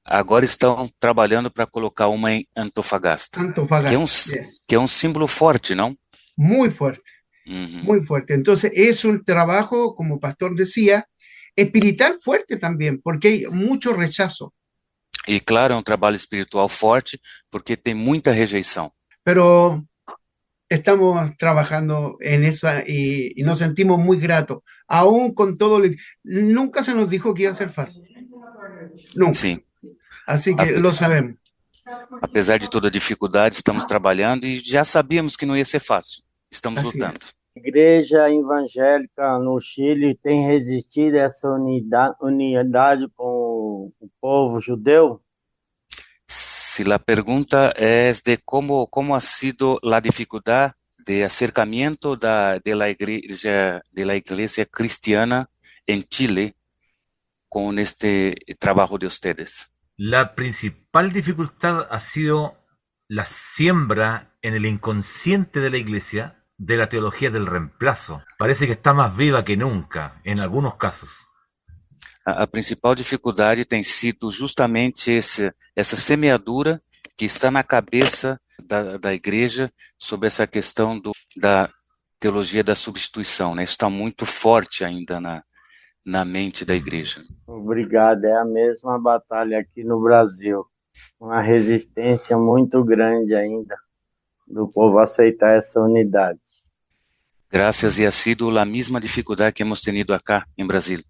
agora estão trabalhando para colocar uma em Antofagasta. Antofagasta, que é um símbolo forte, não? Muy fuerte, muy fuerte. Entonces es un trabajo, como pastor decía, espiritual fuerte también, porque hay mucho rechazo. E claro, é um trabalho espiritual forte, porque tem muita rejeição. Pero estamos trabajando en esa y nos sentimos muy gratos, aún con todo. Nunca se nos dijo que iba a ser fácil. Nunca. Sim. Así que lo sabemos. Apesar de toda a dificuldade, estamos trabalhando e já sabíamos que não ia ser fácil. Estamos lutando. A Igreja evangélica no Chile tem resistido a essa unidade com o povo judeu? Si la pregunta es de cómo ha sido la dificultad de acercamiento de la iglesia cristiana en Chile con este trabajo de ustedes. La principal dificultad ha sido la siembra en el inconsciente de la iglesia de la teología del reemplazo. Parece que está más viva que nunca, en algunos casos. A principal dificuldade tem sido justamente essa semeadura que está na cabeça da igreja sobre essa questão da teologia da substituição, né? Isso está muito forte ainda na mente da igreja. Obrigado, é a mesma batalha aqui no Brasil. Uma resistência muito grande ainda do povo aceitar essa unidade. Graças, e ha sido a mesma dificuldade que hemos tenido acá em Brasil.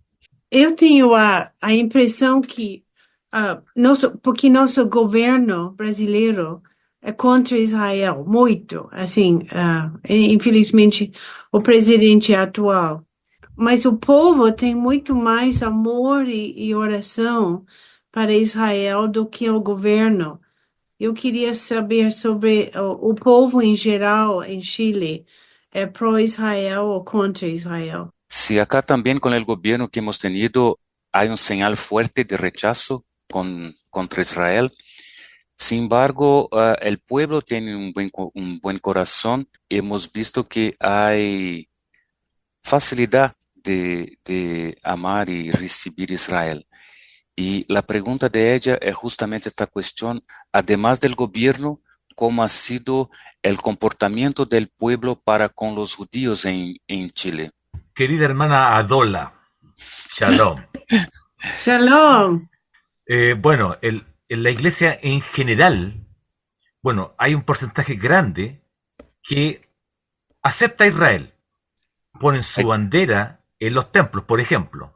Eu tenho a impressão que, porque nosso governo brasileiro é contra Israel, muito, assim, infelizmente, o presidente atual. Mas o povo tem muito mais amor e oração para Israel do que o governo. Eu queria saber sobre o povo em geral em Chile, é pró-Israel ou contra Israel? Sí, acá también con el gobierno que hemos tenido hay un señal fuerte de rechazo contra Israel. Sin embargo, el pueblo tiene un buen corazón. Hemos visto que hay facilidad de amar y recibir Israel. Y la pregunta de ella es justamente esta cuestión, además del gobierno, ¿cómo ha sido el comportamiento del pueblo para con los judíos en Chile? Querida hermana Adola, shalom. Shalom. Bueno, en la iglesia en general, bueno, hay un porcentaje grande que acepta a Israel. Ponen su bandera en los templos, por ejemplo.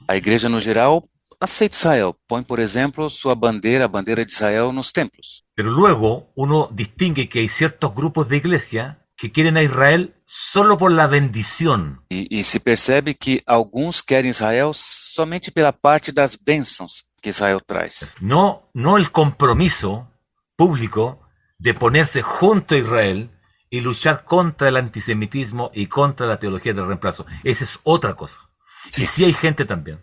A igreja no geral aceita Israel, põe, por exemplo, sua bandeira, a bandeira de Israel, nos templos. Pero luego uno distingue que hay ciertos grupos de iglesia que quieren a Israel solo por la bendición. E se percebe que alguns querem Israel somente pela parte das bênçãos que Israel traz. No, no el compromiso público de ponerse junto a Israel y luchar contra el antisemitismo y contra la teología del reemplazo. Esa es otra cosa. Sí. Y sí hay gente también.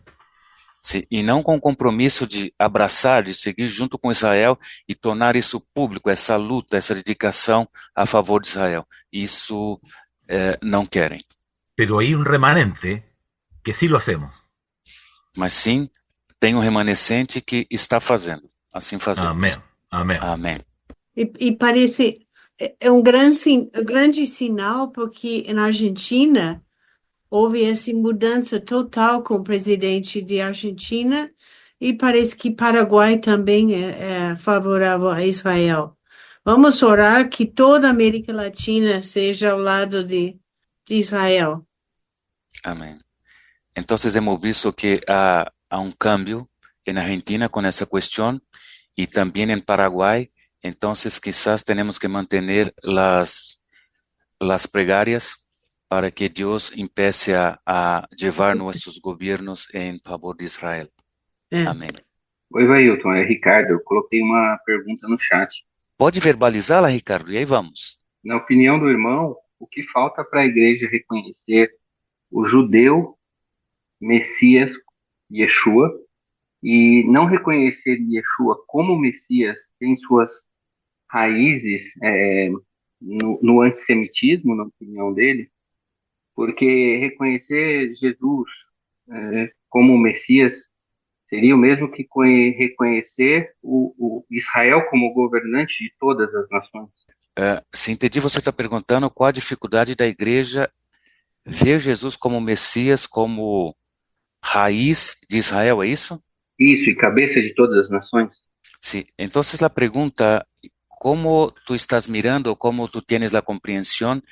Sim, e não com o compromisso de abraçar, de seguir junto com Israel e tornar isso público, essa luta, essa dedicação a favor de Israel. Isso não querem. Pero hay un remanente que sí lo hacemos. Mas sim, tem um remanescente que está fazendo. Assim fazemos. Amén. Amén. Amém. E parece grande sinal, porque na Argentina houve essa mudança total com o presidente de Argentina e parece que Paraguai também é favorável a Israel. Vamos orar que toda a América Latina seja ao lado de Israel. Amém. Então, hemos visto que há um cambio na Argentina com essa questão e também em Paraguai. Então, quizás tenemos que mantener las pregarias para que Deus empiece a llevar nossos governos em favor de Israel. Amém. Oi, Vailton, é Ricardo. Eu coloquei uma pergunta no chat. Pode verbalizá-la, Ricardo? E aí vamos. Na opinião do irmão, o que falta para a igreja reconhecer o judeu Messias Yeshua e não reconhecer Yeshua como Messias tem suas raízes no antissemitismo, na opinião dele? Porque reconhecer Jesus como Messias seria o mesmo que reconhecer o Israel como governante de todas as nações. Se entendi, você está perguntando qual a dificuldade da igreja ver Jesus como Messias, como raiz de Israel, é isso? Isso, e cabeça de todas as nações. Sí, entonces la pregunta, ¿cómo tú estás mirando, cómo tú tienes la comprensión,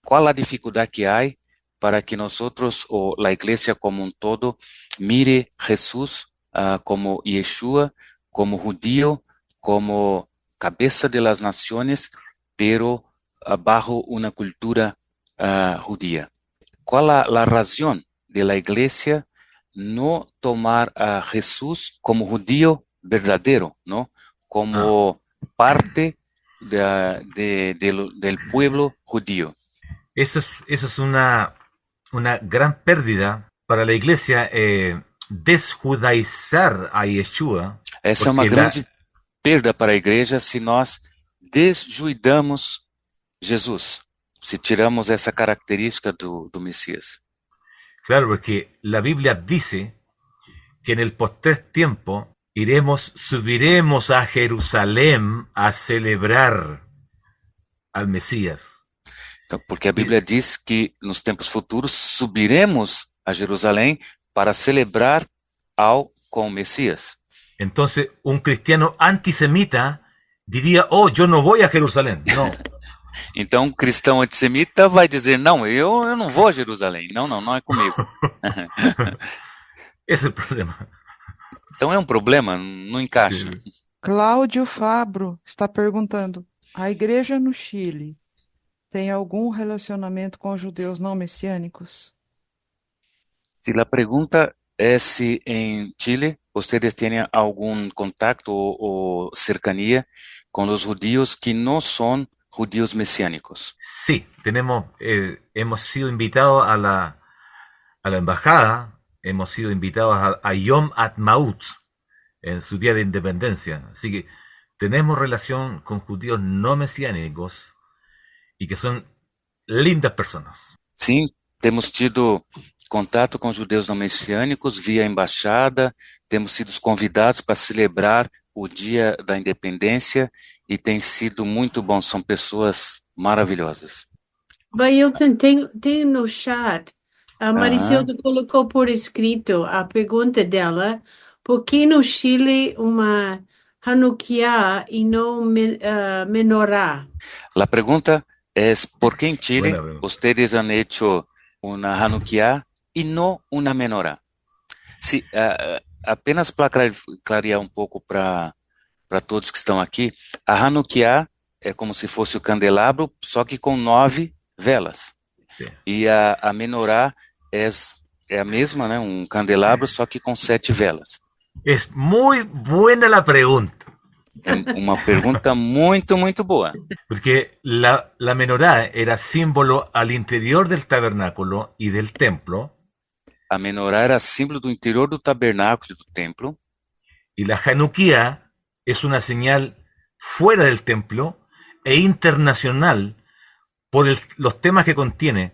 cuál la dificultad que hay para que nosotros o la iglesia como un todo mire Jesús como Yeshua, como judío, como cabeza de las naciones, pero bajo una cultura judía? ¿Cuál la razón de la iglesia no tomar a Jesús como judío verdadero, ¿no? Como parte del pueblo judío? Eso es una gran pérdida para la iglesia, desjudaizar a Yeshua. Essa é uma grande perda para a igreja se nós desjuidamos Jesus, se tiramos essa característica do Messias. Claro, porque la Biblia dice que en el postrer tiempo subiremos a Jerusalén a celebrar al Mesías. Então, porque a Bíblia diz que nos tempos futuros subiremos a Jerusalém para celebrar com o Messias. Entonces, un cristiano antisemita diría, oh, yo no voy a Jerusalén. No. Então, um cristão antissemita vai dizer, não, eu não vou a Jerusalém. Não é comigo. Esse é o problema. Então é um problema, não encaixa. Cláudio Fabro está perguntando, a igreja no Chile tem algum relacionamento com judeus não messiânicos? Se a pergunta é se em Chile vocês têm algum contato ou cercanía com os judíos que não são judíos mesiánicos. Sí, hemos sido invitados a la embajada hemos sido invitados a Yom Ha'atzmaut, en su día de independencia. Así que tenemos relación con judíos no mesiánicos y que son lindas personas. Sim, temos tido contato com judeus não messiânicos via embaixada, temos sido convidados para celebrar o Dia da Independência e tem sido muito bom, são pessoas maravilhosas. Bailton, tem no chat, a Maricilda colocou por escrito a pergunta dela, por que no Chile uma Hanukkah e não menorá? La pregunta es, ¿por qué en Chile Buena pregunta. ustedes han hecho una Hanukkah y no una menorá? Sí, apenas para clarear um pouco para todos que estão aqui, a Hanukkah é como se fosse o candelabro, só que com 9 velas. Sí. E a menorá é a mesma, né? Um candelabro, só que com 7 velas. Es muy buena la pregunta, É uma pergunta muito, muito boa. porque la menorá era símbolo al interior del tabernáculo y del templo, A menorá era símbolo do interior do tabernáculo e do templo, y la Hanukkah es una señal fuera del templo e internacional por los temas que contiene,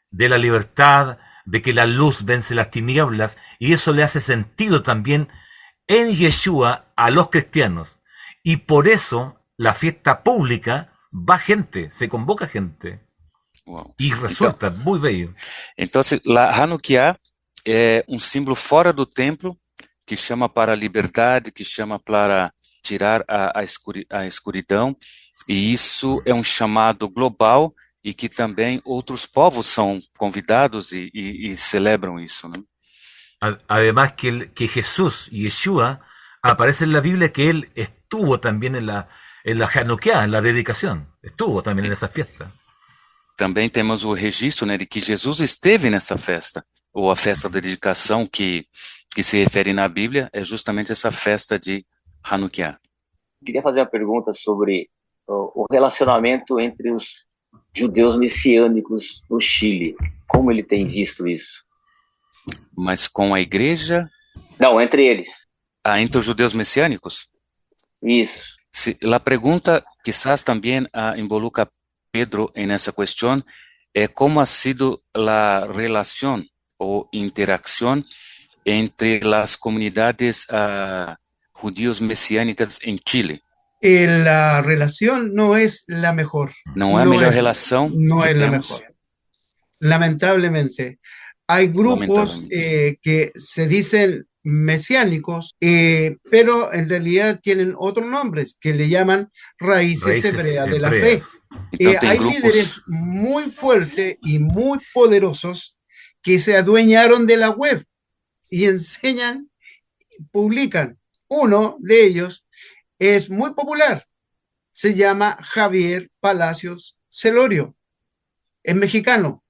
de la libertad, de que la luz vence las tinieblas, y eso le hace sentido también en Yeshua a los cristianos. Y por eso la fiesta pública va gente, se convoca gente, Uau. y resulta muy bello. Então, a Hanukkah é um símbolo fora do templo, que chama para a liberdade, que chama para tirar a escuridão, e isso é um chamado global, e que também outros povos são convidados e celebram isso, né? Además que Jesús, Yeshua, aparece en la Biblia que él estuvo también en la Hanukkah, en la dedicación, estuvo también en esa fiesta. Também temos o registro, né, de que Jesus esteve nessa festa, ou a festa da dedicação que se refere na Bíblia, é justamente essa festa de Hanukkah. Queria fazer uma pergunta sobre o relacionamento entre os judeus messiânicos no Chile. Como ele tem visto isso? Mas com a igreja, Não, entre eles. entre os judeus messiânicos, Isso. la pregunta quizás también involucra a Pedro en esa cuestión, ¿cómo ha sido la relación o interacción entre las comunidades judíos mesiânicas en Chile? La relación no es la mejor. Não é a melhor relação No que es la temos. mejor. Lamentablemente. Hay grupos que se dicen mesiánicos, pero en realidad tienen otros nombres que le llaman raíces hebreas de la fe. Então tem Hay grupos, líderes muy fuertes y muy poderosos que se adueñaron de la web y enseñan, publican. Uno de ellos es muy popular, se llama Javier Palacios Celorio, es mexicano.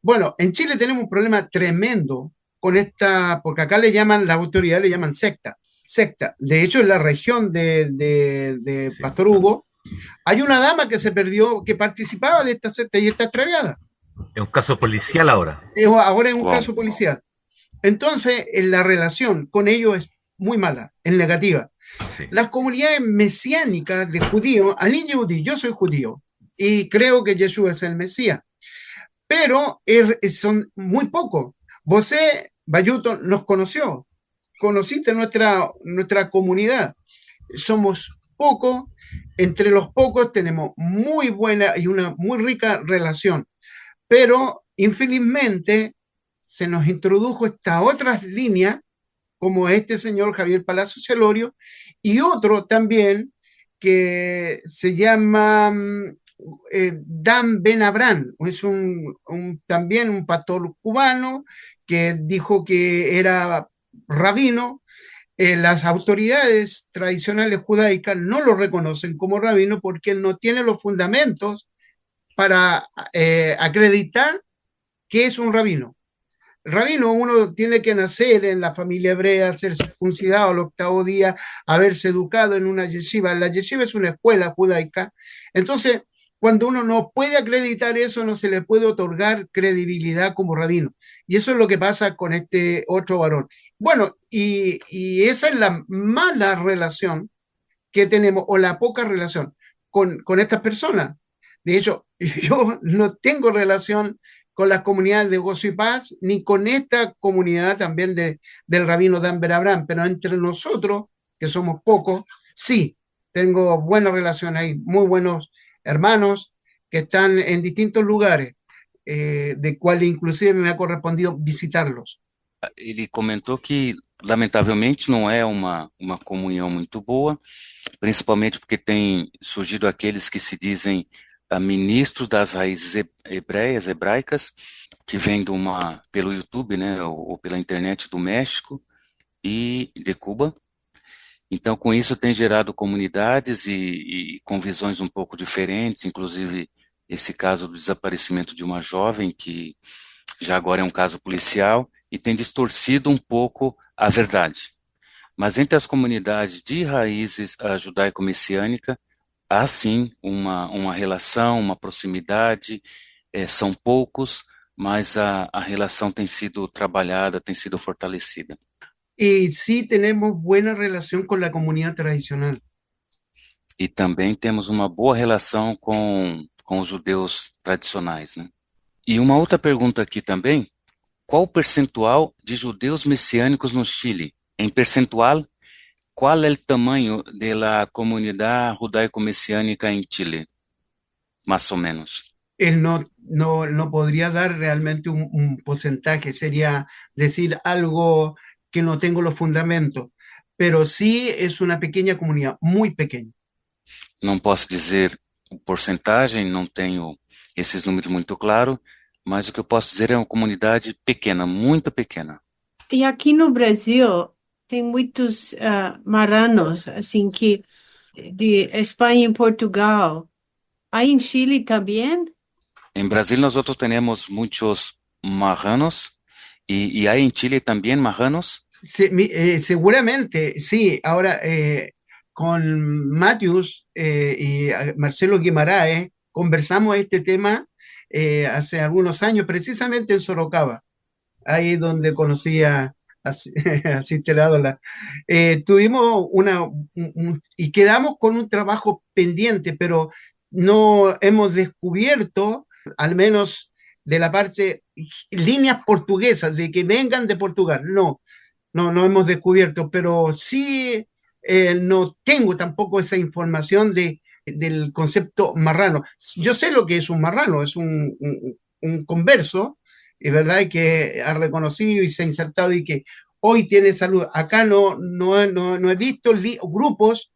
Bueno, en Chile tenemos un problema tremendo con esta, porque acá le llaman, la autoridad le llaman secta. De hecho, en la región de Sí. Pastor Hugo, hay una dama que se perdió, que participaba de esta secta y está extraviada. Es un caso policial ahora. Ahora es un Wow. caso policial. Entonces, la relación con ellos es muy mala, es negativa. Sí. Las comunidades mesiánicas de judíos, Ani Yehudi, yo soy judío y creo que Yeshua es el Mesías, pero son muy pocos. Vosé, Bayuto, nos conoció, conociste nuestra comunidad. Somos pocos, entre los pocos tenemos muy buena y una muy rica relación, pero infelizmente se nos introdujo estas otras líneas, como este señor Javier Palacio Celorio, y otro también que se llama Dan Ben Abraham, es también un pastor cubano que dijo que era rabino. Las autoridades tradicionales judaicas no lo reconocen como rabino porque él no tiene los fundamentos para acreditar que es un rabino. Rabino, uno tiene que nacer en la familia hebrea, ser circuncidado al 8º día, haberse educado en una yeshiva. La yeshiva es una escuela judaica. Entonces, cuando uno no puede acreditar eso, no se le puede otorgar credibilidad como rabino. Y eso es lo que pasa con este otro varón. Bueno, y esa es la mala relación que tenemos, o la poca relación con estas personas. De hecho, yo no tengo relación con las comunidades de Gozo y Paz, ni con esta comunidad también del rabino Dan Ben Abraham, pero entre nosotros, que somos pocos, sí, tengo buena relación ahí, muy buenos hermanos que están en distintos lugares, de cuales inclusive me ha correspondido visitarlos. Ele comentou que, lamentavelmente, não é uma comunhão muito boa, principalmente porque tem surgido aqueles que se dizem ministros das raízes hebraicas, que vêm pelo YouTube, né, ou pela internet do México e de Cuba. Então, com isso, tem gerado comunidades e com visões um pouco diferentes, inclusive esse caso do desaparecimento de uma jovem, que já agora é um caso policial, e tem distorcido um pouco a verdade. Mas entre as comunidades de raízes judaico-messiânica, há sim uma relação, uma proximidade, são poucos, mas a relação tem sido trabalhada, tem sido fortalecida. Y sí tenemos buena relación con la comunidad tradicional. E também temos uma boa relação com os judeus tradicionais, né? E uma outra pergunta aqui também, qual o percentual de judeus messiânicos no Chile? Em percentual, qual é o tamanho da comunidade judaico-messiânica em Chile? Mais ou menos. Él no podría dar realmente un porcentaje, sería decir algo que no tengo los fundamentos, pero sí es una pequeña comunidad, muy pequeña. Não posso dizer porcentagem, não tenho esses números muito claros, mas o que eu posso dizer é uma comunidade pequena, muito pequena. E aqui no Brasil tem muitos marranos, assim, que de Espanha e Portugal. Aí em Chile também? Em Brasil nós outros temos muitos marranos e há em Chile também marranos. Seguramente, sí. Ahora, con Matthews y Marcelo Guimaraes conversamos este tema hace algunos años, precisamente en Sorocaba, ahí donde conocí a Sister Adola. Tuvimos y quedamos con un trabajo pendiente, pero no hemos descubierto, al menos de la parte, líneas portuguesas, de que vengan de Portugal. No hemos descubierto, pero sí no tengo tampoco esa información del concepto marrano. Yo sé lo que es un marrano, es un converso, es verdad, que ha reconocido y se ha insertado y que hoy tiene salud. Acá no he visto grupos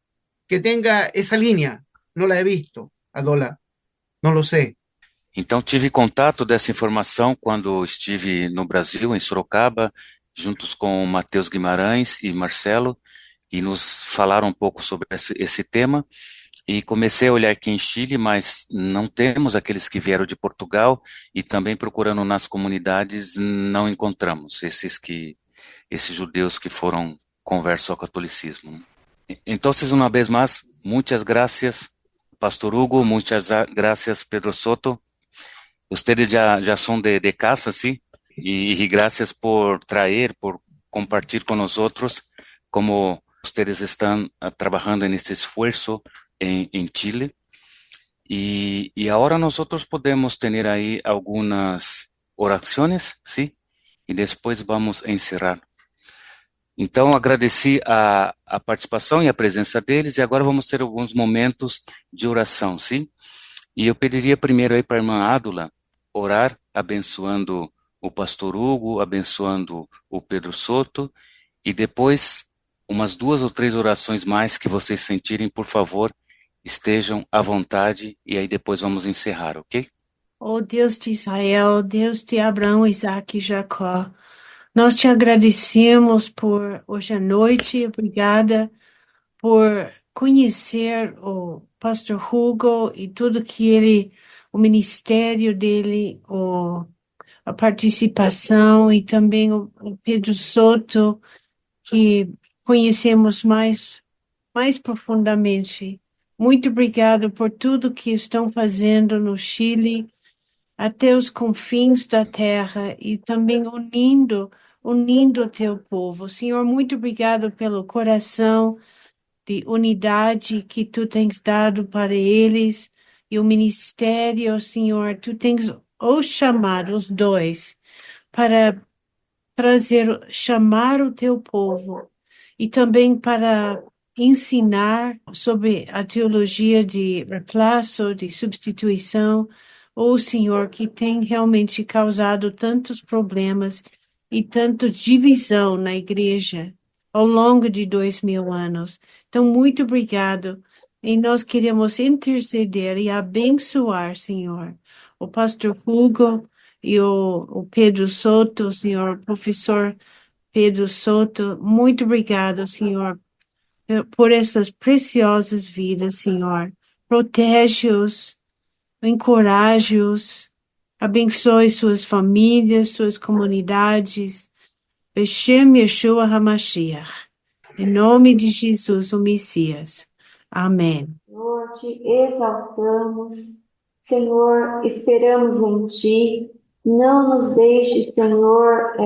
que tenga esa línea, no la he visto, Adola, no lo sé. Então tive contato dessa informação quando estive no Brasil, em Sorocaba, juntos com Matheus Guimarães e Marcelo, e nos falaram um pouco sobre esse tema, e comecei a olhar aqui em Chile, mas não temos aqueles que vieram de Portugal, e também procurando nas comunidades não encontramos esses judeus que foram conversos ao catolicismo. Então, uma vez mais, muitas graças, Pastor Hugo, muitas graças, Pedro Soto. Ustedes já são de casa, sim? Y gracias por traer, por compartir con nosotros cómo ustedes están trabajando en este esfuerzo en Chile. Y ahora nosotros podemos tener ahí algunas oraciones, ¿sí? Y después vamos a encerrar. Então, agradeci a participação e a presença deles, e agora vamos ter alguns momentos de oração, sim? E eu pediria primeiro aí para a irmã Ádula orar, abençoando o pastor Hugo, abençoando o Pedro Soto, e depois umas 2 ou 3 orações mais que vocês sentirem, por favor, estejam à vontade, e aí depois vamos encerrar, ok? Oh Deus de Israel, Deus de Abraão, Isaac e Jacó, nós te agradecemos por hoje à noite, obrigada por conhecer o pastor Hugo e tudo que o ministério dele, a participação, e também o Pedro Soto, que conhecemos mais profundamente. Muito obrigado por tudo que estão fazendo no Chile, até os confins da terra e também unindo o teu povo. Senhor, muito obrigado pelo coração de unidade que tu tens dado para eles e o ministério, Senhor, tu tens os chamado, os dois, para chamar o teu povo e também para ensinar sobre a teologia de reemplaço, de substituição, Senhor, que tem realmente causado tantos problemas e tanta divisão na igreja ao longo de 2000 anos. Então, muito obrigado. E nós queremos interceder e abençoar, Senhor, o pastor Hugo e o Pedro Soto, Senhor, professor Pedro Soto. Muito obrigado, Senhor, por essas preciosas vidas, Senhor. Protege-os, encoraje-os, abençoe suas famílias, suas comunidades. Beshem Yeshua HaMashiach. Em nome de Jesus, o Messias. Amém. Senhor, te exaltamos. Senhor, esperamos em ti. Não nos deixe, Senhor,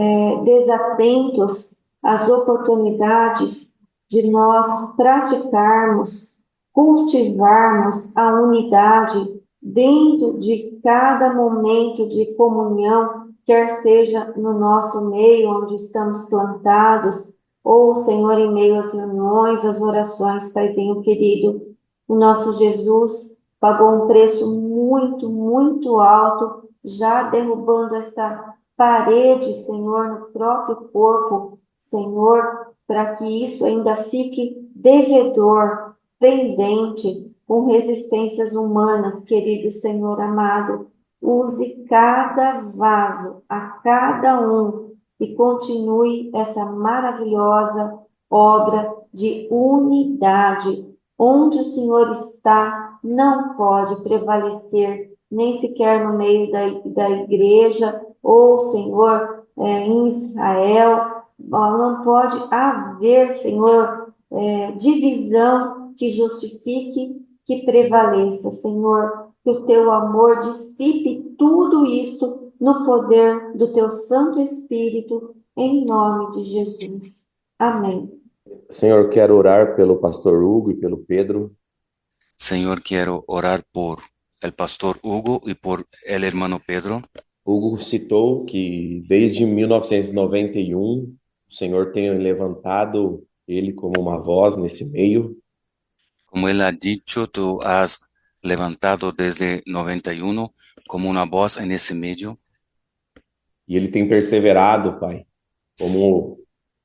desatentos às oportunidades de nós praticarmos, cultivarmos a unidade dentro de cada momento de comunhão, quer seja no nosso meio, onde estamos plantados, ou, Senhor, em meio às reuniões, às orações, Paizinho querido. O nosso Jesus pagou um preço muito, muito alto, já derrubando esta parede, Senhor, no próprio corpo, Senhor, para que isso ainda fique devedor, pendente, com resistências humanas, querido Senhor amado. Use cada vaso, a cada um, e continue essa maravilhosa obra de unidade. Onde o Senhor está, não pode prevalecer, nem sequer no meio da igreja, ou, Senhor, em Israel. Não pode haver, Senhor, divisão que justifique, que prevaleça, Senhor. Que o teu amor dissipe tudo isto no poder do teu Santo Espírito, em nome de Jesus. Amém. Senhor, quero orar pelo pastor Hugo e pelo Pedro. Señor, quiero orar por el pastor Hugo y por el hermano Pedro. Hugo citou que desde 1991 o Senhor tem levantado ele como uma voz nesse meio. Como él ha dicho, tú has levantado desde 91 como una voz en ese medio. E ele tem perseverado, Pai, como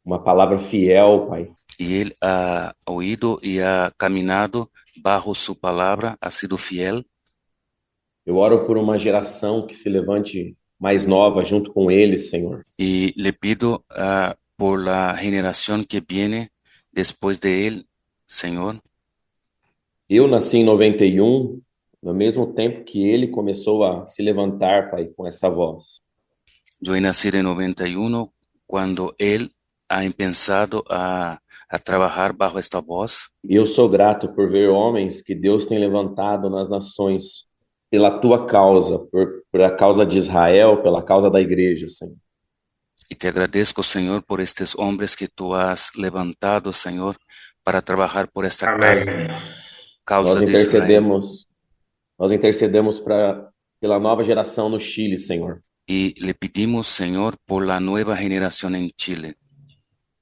uma palavra fiel, Pai. Y él ha oído y ha caminado bajo su palabra, ha sido fiel. Eu oro por uma geração que se levante mais nova junto com eles, Senhor. Y le pido por la generación que viene después de él, Señor. Eu nasci em 91, no mesmo tempo que ele começou a se levantar, Pai, com essa voz. Yo he nacido en 91 cuando él ha empezado a trabajar bajo esta voz. E eu sou grato por ver homens que Deus tem levantado nas nações pela tua causa, por a causa de Israel, pela causa da igreja, Senhor. Y te agradezco, Señor, por estos hombres que tú has levantado, Señor, para trabajar por esta causa Nós de Israel. intercedemos pela nova geração no Chile, Senhor. Y le pedimos, Señor, por la nueva generación en Chile,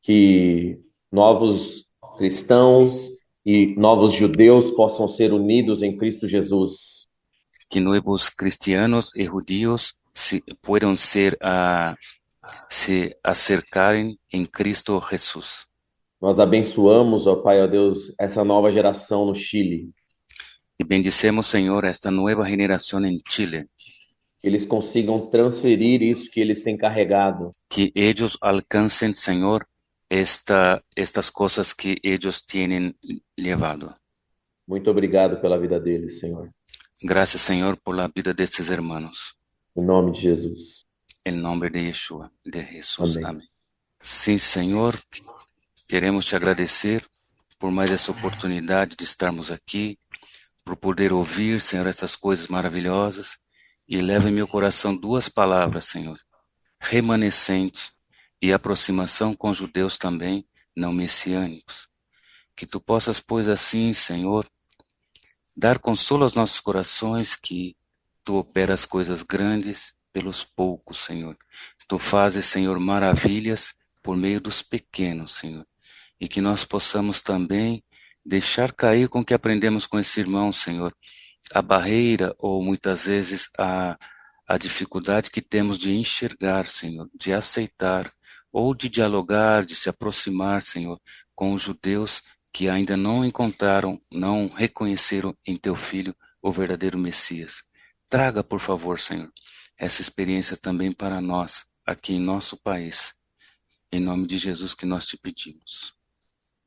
Que novos cristãos e novos judeus possam ser unidos em Cristo Jesus. que nuevos cristianos y judíos puedan se acercarem em Cristo Jesús. Nós abençoamos, ó Pai, ó Deus, essa nova geração no Chile. Y bendicemos, Señor, a esta nueva generación en Chile, Que eles consigam transferir isso que eles têm carregado. que ellos alcancen, Señor, estas cosas que ellos tienen llevado. Muito obrigado pela vida deles, Senhor. Gracias, Señor, por la vida de estos hermanos. Em nome de Jesus. En nombre de Yeshua, de Jesús. Amém. Amén. Sim, Senhor, queremos te agradecer por mais essa oportunidade de estarmos aqui por poder ouvir, Senhor, essas coisas maravilhosas, e leva em meu coração duas palavras, Senhor, remanescente e aproximação com os judeus também, não messiânicos. Que tu possas, pois assim, Senhor, dar consolo aos nossos corações, que tu operas coisas grandes pelos poucos, Senhor. Tu fazes, Senhor, maravilhas por meio dos pequenos, Senhor. E que nós possamos também deixar cair com o que aprendemos com esse irmão, Senhor, a barreira ou muitas vezes a dificuldade que temos de enxergar, Senhor, de aceitar ou de dialogar, de se aproximar, Senhor, com os judeus que ainda não encontraram, não reconheceram em teu Filho o verdadeiro Messias. Traga, por favor, Senhor, essa experiência também para nós, aqui em nosso país. Em nome de Jesus que nós te pedimos.